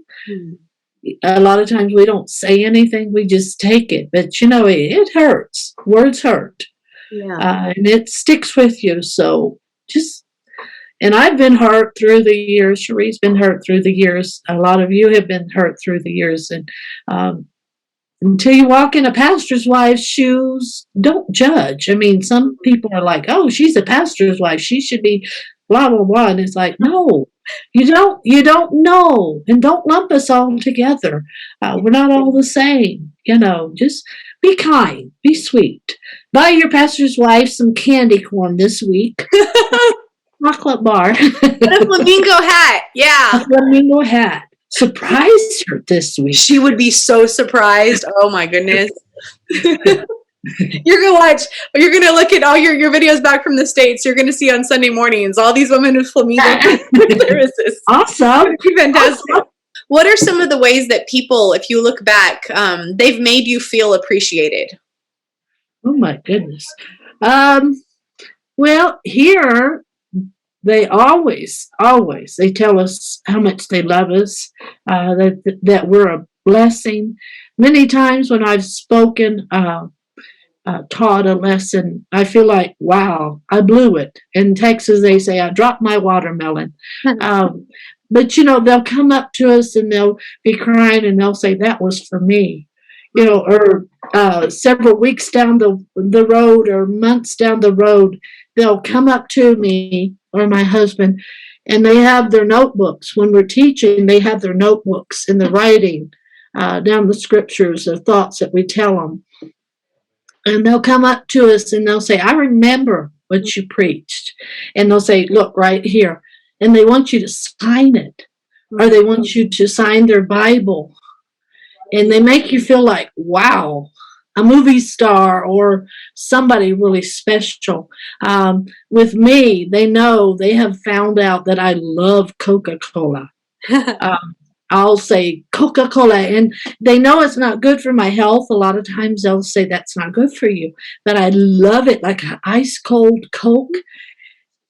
A lot of times we don't say anything. We just take it. But it hurts. Words hurt. Yeah. And it sticks with you. So and I've been hurt through the years. Cherie's been hurt through the years. A lot of you have been hurt through the years. And until you walk in a pastor's wife's shoes, don't judge. I mean, some people are like, oh, she's a pastor's wife, she should be blah, blah, blah. And it's like, no, you don't know. And don't lump us all together. We're not all the same. Just be kind, be sweet. Buy your pastor's wife some candy corn this week. Chocolate bar. And a flamingo hat. Yeah. A flamingo hat. Surprise her this week. She would be so surprised. Oh my goodness. You're gonna look at all your videos back from the States. You're gonna see on Sunday mornings all these women with flamingo services. Awesome. Fantastic. Awesome. What are some of the ways that people, if you look back, they've made you feel appreciated? Oh my goodness. Well, here they always they tell us how much they love us, that we're a blessing. Many times when I've spoken, taught a lesson, I feel like, wow, I blew it. In Texas, they say I dropped my watermelon. But they'll come up to us and they'll be crying and they'll say, that was for me. Or several weeks down the road or months down the road, they'll come up to me or my husband, and they have their notebooks. When we're teaching, they have their notebooks and the writing down the scriptures, the thoughts that we tell them. And they'll come up to us and they'll say, I remember what you preached. And they'll say, look, right here. And they want you to sign it, or they want you to sign their Bible. And they make you feel like, wow, a movie star or somebody really special. With me, they know, they have found out that I love Coca-Cola. I'll say Coca-Cola, and they know it's not good for my health. A lot of times they'll say that's not good for you, but I love it, like an ice cold Coke.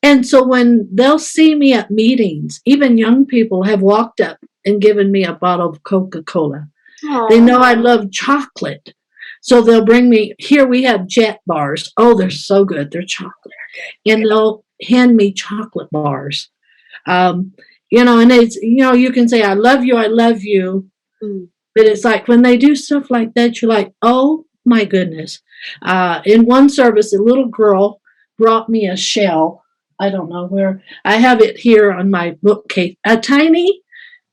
And so when they'll see me at meetings, even young people have walked up and given me a bottle of Coca-Cola. Aww. They know I love chocolate. So they'll bring me, here we have Jet bars. Oh, they're so good. They're chocolate. And they'll hand me chocolate bars. And it's, you can say, I love you. Mm. But it's like when they do stuff like that, you're like, oh my goodness. In one service, a little girl brought me a shell. I don't know where. I have it here on my bookcase. A tiny,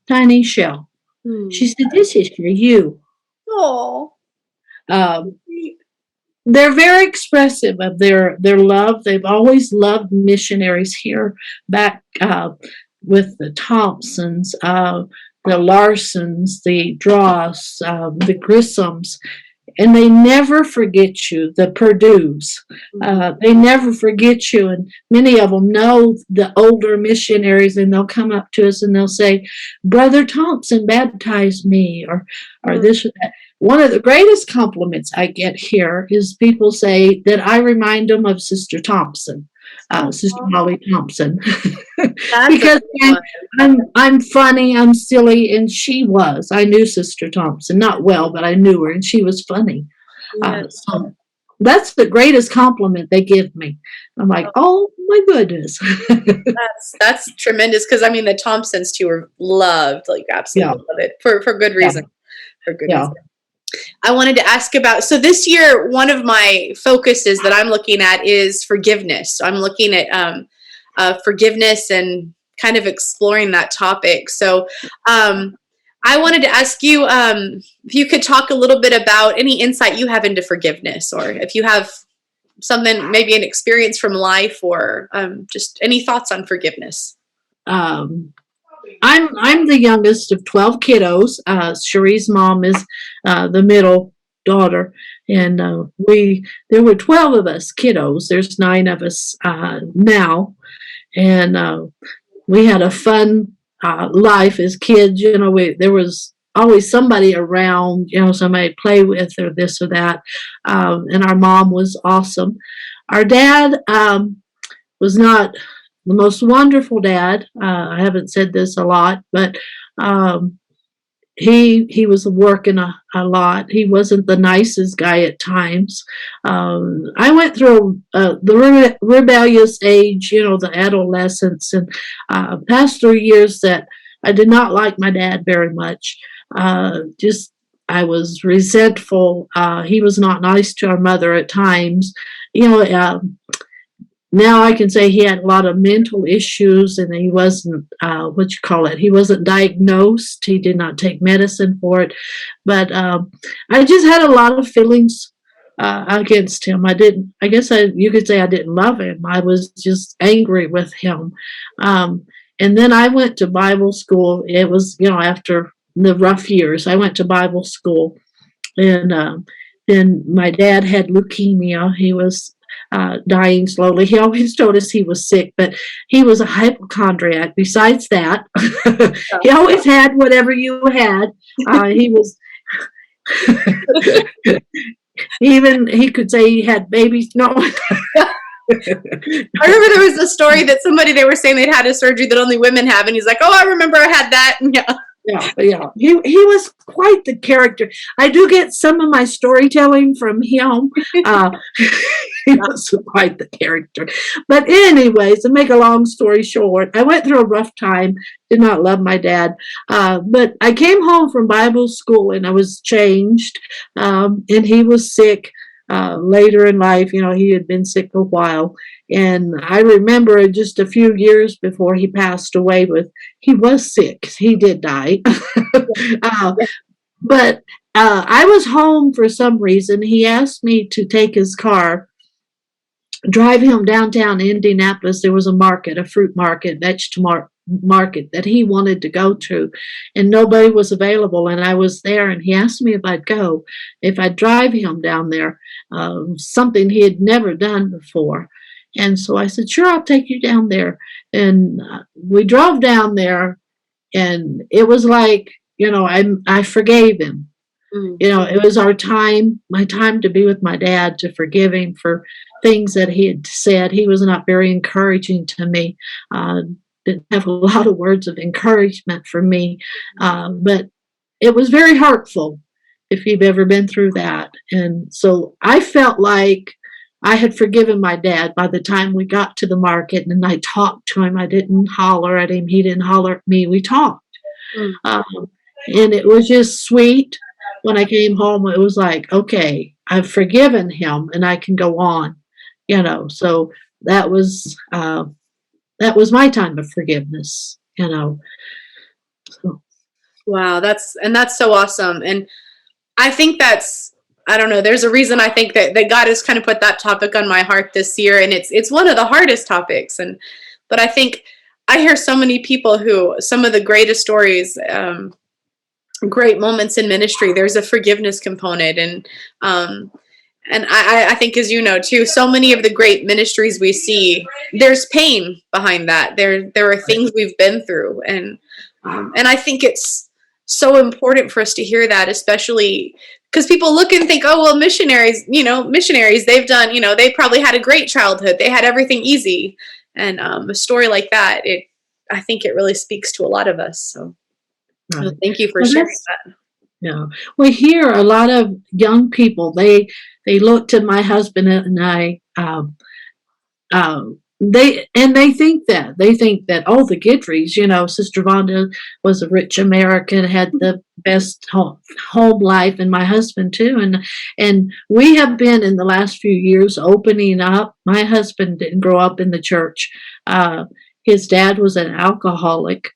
tiny shell. Mm. She said, this is for you. Oh. They're very expressive of their love. They've always loved missionaries here back with the Thompsons, the Larsons, the Dross, the Grissams. And they never forget you, the Perdues. They never forget you. And many of them know the older missionaries, and they'll come up to us and they'll say, Brother Thompson baptized me, or this or that. One of the greatest compliments I get here is people say that I remind them of Sister Thompson, Sister Molly Thompson. Because I'm funny, I'm silly, and she was. I knew Sister Thompson, not well, but I knew her, and she was funny. Yes. So that's the greatest compliment they give me. I'm like, oh my goodness. That's tremendous, because I mean the Thompsons too are loved, like absolutely love it for good reason. For good reason. I wanted to ask about, so this year, one of my focuses that I'm looking at is forgiveness. So I'm looking at forgiveness and kind of exploring that topic. So I wanted to ask you if you could talk a little bit about any insight you have into forgiveness, or if you have something, maybe an experience from life, or just any thoughts on forgiveness. I'm the youngest of 12 kiddos. Cherie's mom is the middle daughter, and there were 12 of us kiddos. There's 9 of us now, and we had a fun life as kids. There was always somebody around, somebody to play with or this or that, and our mom was awesome. Our dad was not the most wonderful dad. I haven't said this a lot, but he was working a lot. He wasn't the nicest guy at times. I went through the rebellious age, the adolescence, and past 3 years that I did not like my dad very much. I was resentful. He was not nice to our mother at times. Now I can say he had a lot of mental issues, and he wasn't, he wasn't diagnosed. He did not take medicine for it. But I just had a lot of feelings against him. You could say I didn't love him. I was just angry with him. And then I went to Bible school. It was, after the rough years, I went to Bible school. And then my dad had leukemia. He was dying slowly. He always told us he was sick, but he was a hypochondriac. Besides that, he always had whatever you had. He was he could say he had babies. No. I remember there was a story that they were saying they'd had a surgery that only women have, and he's like, "Oh, I remember I had that." Yeah. He was quite the character. I do get some of my storytelling from him. He was quite the character. But anyways, to make a long story short, I went through a rough time. Did not love my dad. But I came home from Bible school and I was changed. And he was sick later in life. He had been sick a while. And I remember just a few years before he passed away, he was sick. He did die. But I was home for some reason. He asked me to take his car, drive him downtown Indianapolis. There was a fruit market, vegetable market that he wanted to go to, and nobody was available. And I was there, and he asked me if I'd drive him down there, something he had never done before. And so I said, sure, I'll take you down there. And we drove down there, and it was like, I forgave him. It was my time to be with my dad, to forgive him for things that he had said. He was not very encouraging to me. Didn't have a lot of words of encouragement for me. But it was very hurtful. if you've ever been through that. And so I felt like I had forgiven my dad by the time we got to the market, and I talked to him. I didn't holler at him. He didn't holler at me. We talked. Mm. And it was just sweet. When I came home, it was like, okay, I've forgiven him and I can go on, so that was my time of forgiveness. So, Wow, that's so awesome. And I think I don't know, there's a reason I think that God has kind of put that topic on my heart this year, and it's one of the hardest topics. But I think I hear so many people who, some of the greatest stories, great moments in ministry, there's a forgiveness component. And I think, as you know too, so many of the great ministries we see, there's pain behind that. There are things we've been through, and I think it's so important for us to hear that, especially because people look and think, oh well, missionaries, they've done, they probably had a great childhood, they had everything easy, and a story like that, I think it really speaks to a lot of us. So thank you for sharing that. Yeah, we hear a lot of young people. They look to my husband and I. They think that oh, the Guidrys, Sister Vonda was a rich American, had the best home life, and my husband too. And we have been in the last few years opening up. My husband didn't grow up in the church. His dad was an alcoholic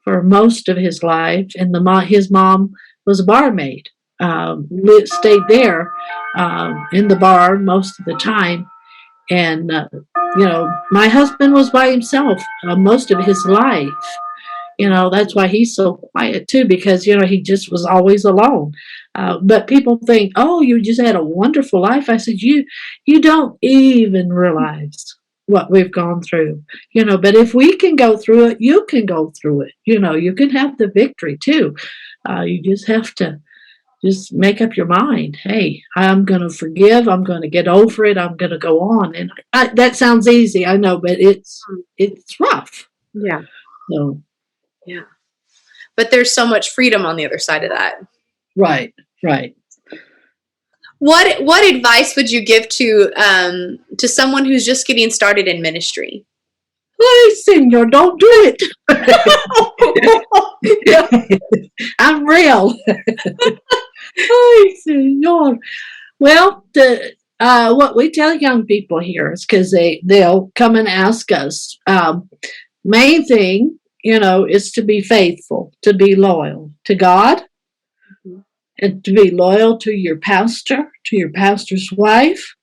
for most of his life, and his mom was a barmaid. Stayed there in the bar most of the time. And, my husband was by himself most of his life. That's why he's so quiet too, because, he just was always alone. But people think, oh, you just had a wonderful life. I said, you don't even realize what we've gone through, but if we can go through it, you can go through it. You can have the victory too. You just have to just make up your mind. Hey, I'm going to forgive. I'm going to get over it. I'm going to go on. And that sounds easy, I know, but it's rough. Yeah. So, yeah. But there's so much freedom on the other side of that. Right. What advice would you give to someone who's just getting started in ministry? Please, Senor, don't do it. I'm real. Ay, Senor. Well, what we tell young people here is, because they'll come and ask us. Main thing, is to be faithful, to be loyal to God, and to be loyal to your pastor, to your pastor's wife.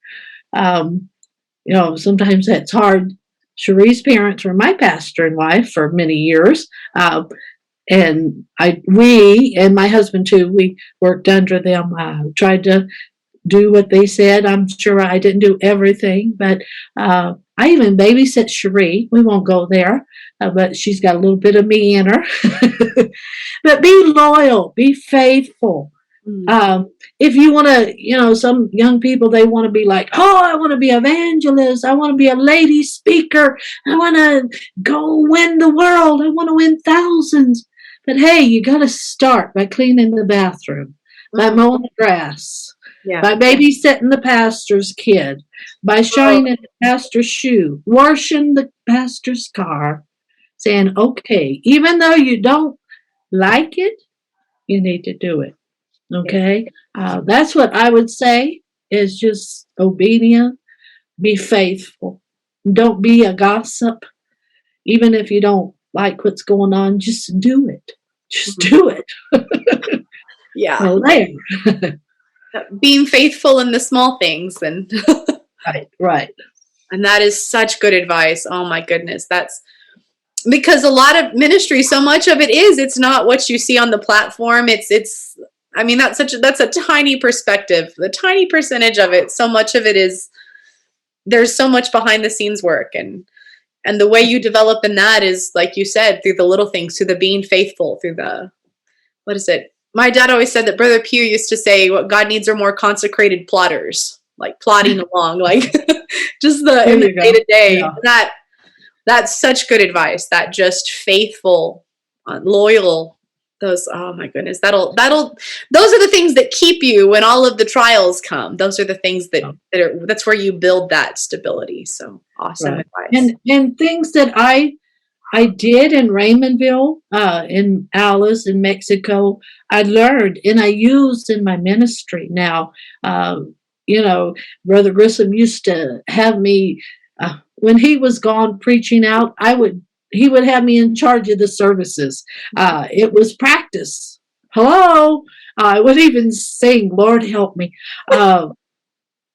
Sometimes that's hard. Cherie's parents were my pastor and wife for many years. And we and my husband too, we worked under them, tried to do what they said. I'm sure I didn't do everything, but I even babysat Cherie. We won't go there, but she's got a little bit of me in her. But be loyal, be faithful. If you want to, some young people, they want to be like, oh, I want to be an evangelist. I want to be a lady speaker. I want to go win the world. I want to win thousands. But hey, you got to start by cleaning the bathroom, by mowing the grass, by babysitting the pastor's kid, by shining the pastor's shoe, washing the pastor's car, saying, okay, even though you don't like it, you need to do it. Okay, that's what I would say, is just obedient, be faithful. Don't be a gossip. Even if you don't like what's going on, just do it. Just do it. Yeah. Well, there. Being faithful in the small things. And right. And that is such good advice. Oh my goodness. That's because a lot of ministry, so much of it it's not what you see on the platform. I mean, that's a tiny perspective, a tiny percentage of it. So much of it there's so much behind the scenes work, and the way you develop in that is, like you said, through the little things, through the being faithful, through what is it? My dad always said that Brother Pew used to say, what God needs are more consecrated plotters, like plodding along, like just in the day to day. That's such good advice. That just faithful, loyal Those, oh my goodness, those are the things that keep you when all of the trials come. Those are the things that's where you build that stability. So awesome advice. And things that I did in Raymondville, in Alice, in Mexico, I learned and I used in my ministry. Now, Brother Grissom used to have me, when he was gone preaching out, he would have me in charge of the services. It was practice. Hello. I would even sing, Lord help me. I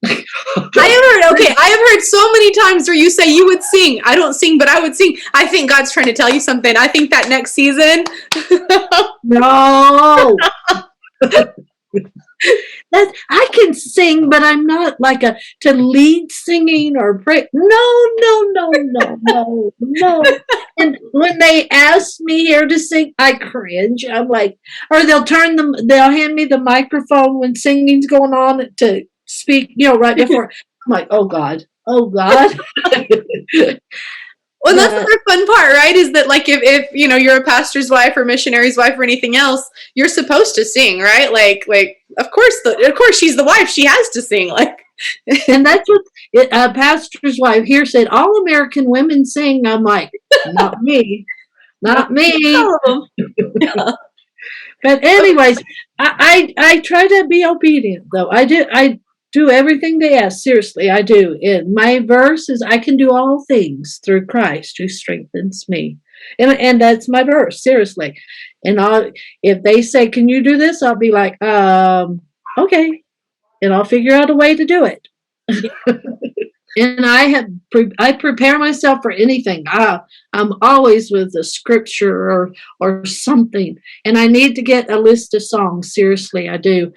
have heard so many times where you say you would sing. I don't sing, but I would sing. I think God's trying to tell you something. I think that next season. No. I can sing, but I'm not like to lead singing or pray. No. And when they ask me here to sing, I cringe. I'm like, or they'll hand me the microphone when singing's going on to speak, right before. I'm like, oh God. Well, that's the fun part, right? Is that like if you're a pastor's wife or missionary's wife or anything else, you're supposed to sing, right? Like of course she's the wife, she has to sing. Like, and that's what a pastor's wife here said. All American women sing. I'm like, not me. But anyways, I try to be obedient though. I do everything they ask. Seriously, I do. And my verse is, I can do all things through Christ who strengthens me. And that's my verse, seriously. And if they say, can you do this? I'll be like, okay. And I'll figure out a way to do it. And I prepare myself for anything. I'm always with a scripture or something. And I need to get a list of songs. Seriously, I do.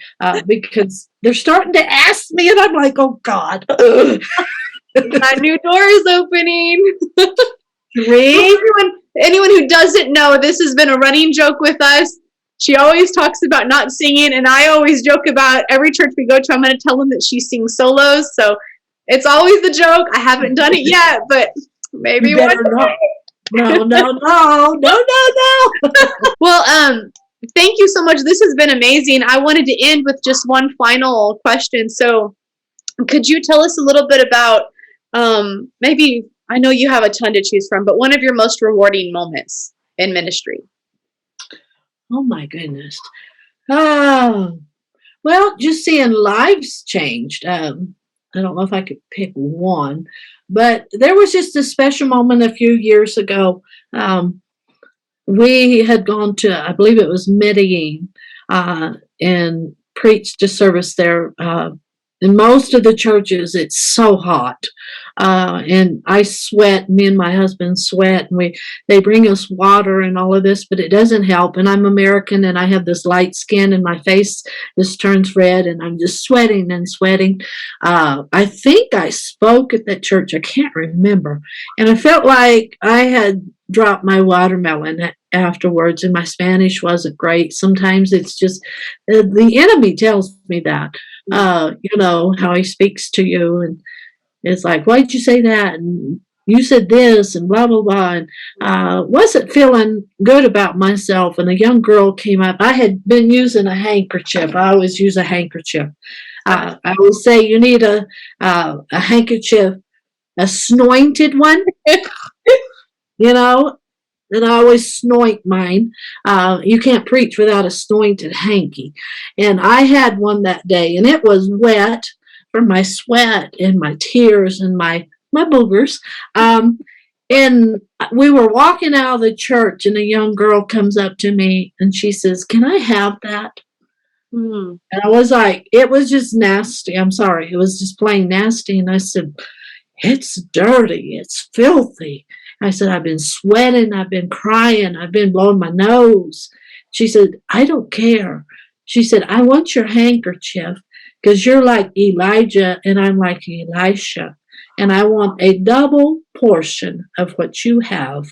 Because they're starting to ask me, and I'm like, oh God. That new door is opening. Well, anyone who doesn't know, this has been a running joke with us. She always talks about not singing, and I always joke about every church we go to, I'm going to tell them that she sings solos. So it's always the joke. I haven't done it yet, but maybe one day. No. Well, thank you so much. This has been amazing. I wanted to end with just one final question. So could you tell us a little bit about maybe, I know you have a ton to choose from, but one of your most rewarding moments in ministry? Oh my goodness. Well, just seeing lives changed. I don't know if I could pick one, but there was just a special moment a few years ago. We had gone to, I believe it was Medellin, and preached a service there. In most of the churches, it's so hot. And I sweat, me and my husband sweat, and they bring us water and all of this, but it doesn't help. And I'm American and I have this light skin and my face just turns red and I'm just sweating and sweating. I think I spoke at that church. I can't remember. And I felt like I had dropped my watermelon afterwards, and my Spanish wasn't great. Sometimes it's just the enemy tells me that, how he speaks to you, and it's like, why'd you say that? And you said this, and blah, blah, blah. And wasn't feeling good about myself. And a young girl came up. I had been using a handkerchief. I always use a handkerchief. I always say you need a handkerchief, a snointed one. And I always snoint mine. You can't preach without a snointed hanky. And I had one that day, and it was wet from my sweat and my tears and my boogers. And we were walking out of the church, and a young girl comes up to me, and she says, "Can I have that?" And I was like, it was just nasty. I'm sorry. It was just plain nasty. And I said, "It's dirty. It's filthy." I said, "I've been sweating. I've been crying. I've been blowing my nose." She said, "I don't care." She said, "I want your handkerchief because you're like Elijah and I'm like Elisha. And I want a double portion of what you have."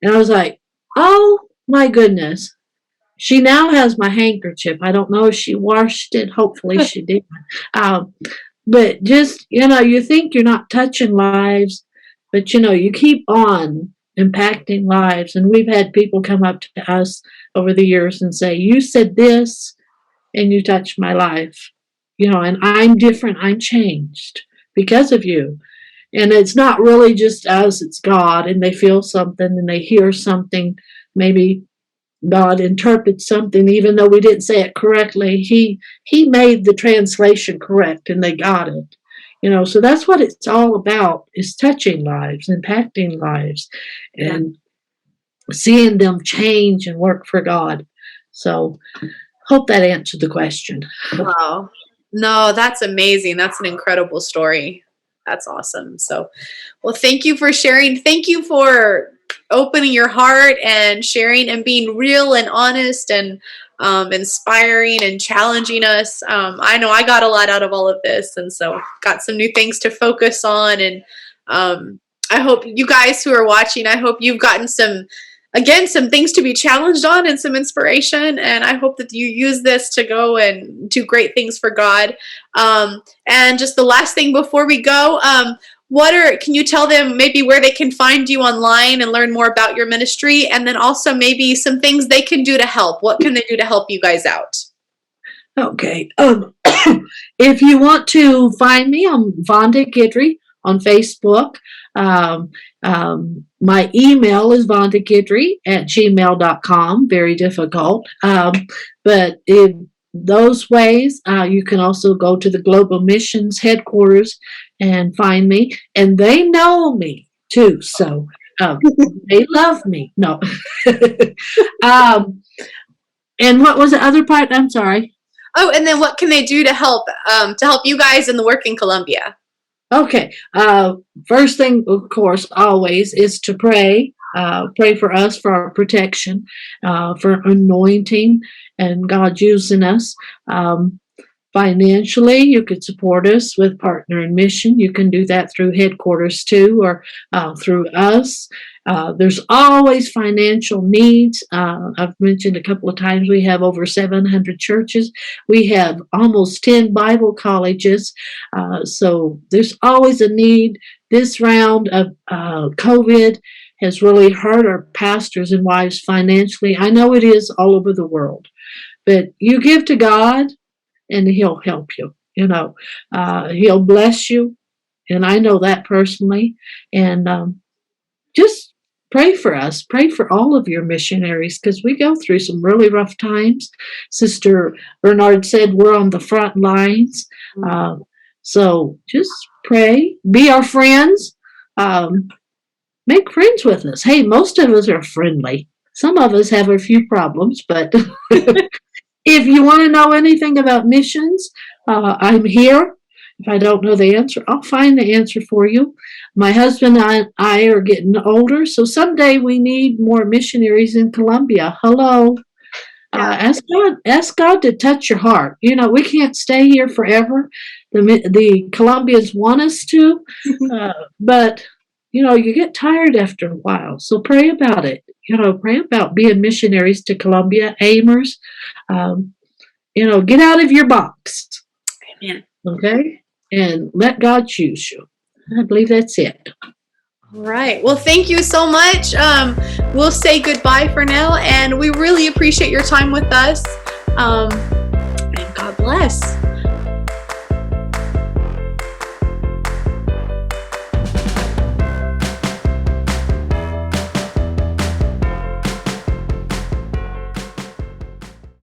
And I was like, oh my goodness. She now has my handkerchief. I don't know if she washed it. Hopefully she did. But just, you think you're not touching lives, but you keep on impacting lives. And we've had people come up to us over the years and say, you said this and you touched my life, and I'm different. I'm changed because of you. And it's not really just us, it's God, and they feel something and they hear something. Maybe God interprets something, even though we didn't say it correctly. He made the translation correct and they got it. So that's what it's all about, is touching lives, impacting lives, and seeing them change and work for God. So hope that answered the question. Wow. No, that's amazing. That's an incredible story. That's awesome. So, well, thank you for sharing. Thank you for opening your heart and sharing and being real and honest and inspiring and challenging us. I know I got a lot out of all of this, and so got some new things to focus on. And I hope you guys who are watching, I hope you've gotten some things to be challenged on and some inspiration. And I hope that you use this to go and do great things for God. And just the last thing before we go, can you tell them maybe where they can find you online and learn more about your ministry? And then also maybe some things they can do to help. What can they do to help you guys out? Okay. If you want to find me, I'm Vonda Guidry on Facebook. My email is vondaguidry@gmail.com. Very difficult. But in those ways, you can also go to the Global Missions headquarters and find me. And they know me too. So they love me. No. And what was the other part? I'm sorry. Oh, and then what can they do to help you guys in the work in Colombia? Okay. First thing, of course, always is to pray. Pray for us, for our protection, for anointing, and God using us. Financially, you could support us with Partner in Mission. You can do that through headquarters too, or through us. There's always financial needs. I've mentioned a couple of times we have over 700 churches. We have almost 10 Bible colleges. So there's always a need. This round of COVID has really hurt our pastors and wives financially. I know it is all over the world. But you give to God and He'll help you. He'll bless you. And I know that personally. And just pray for us. Pray for all of your missionaries, because we go through some really rough times. Sister Bernard said we're on the front lines. So just pray. Be our friends. Make friends with us. Hey, most of us are friendly. Some of us have a few problems, but if you want to know anything about missions, I'm here. If I don't know the answer, I'll find the answer for you. My husband and I are getting older, so someday we need more missionaries in Colombia. Hello. Ask God to touch your heart. We can't stay here forever. The Colombians want us to, but you get tired after a while. So pray about it. Pray about being missionaries to Colombia, aimers. Get out of your box. Amen. Okay? And let God choose you. I believe that's it. All right. Well, thank you so much. We'll say goodbye for now, and we really appreciate your time with us. And God bless.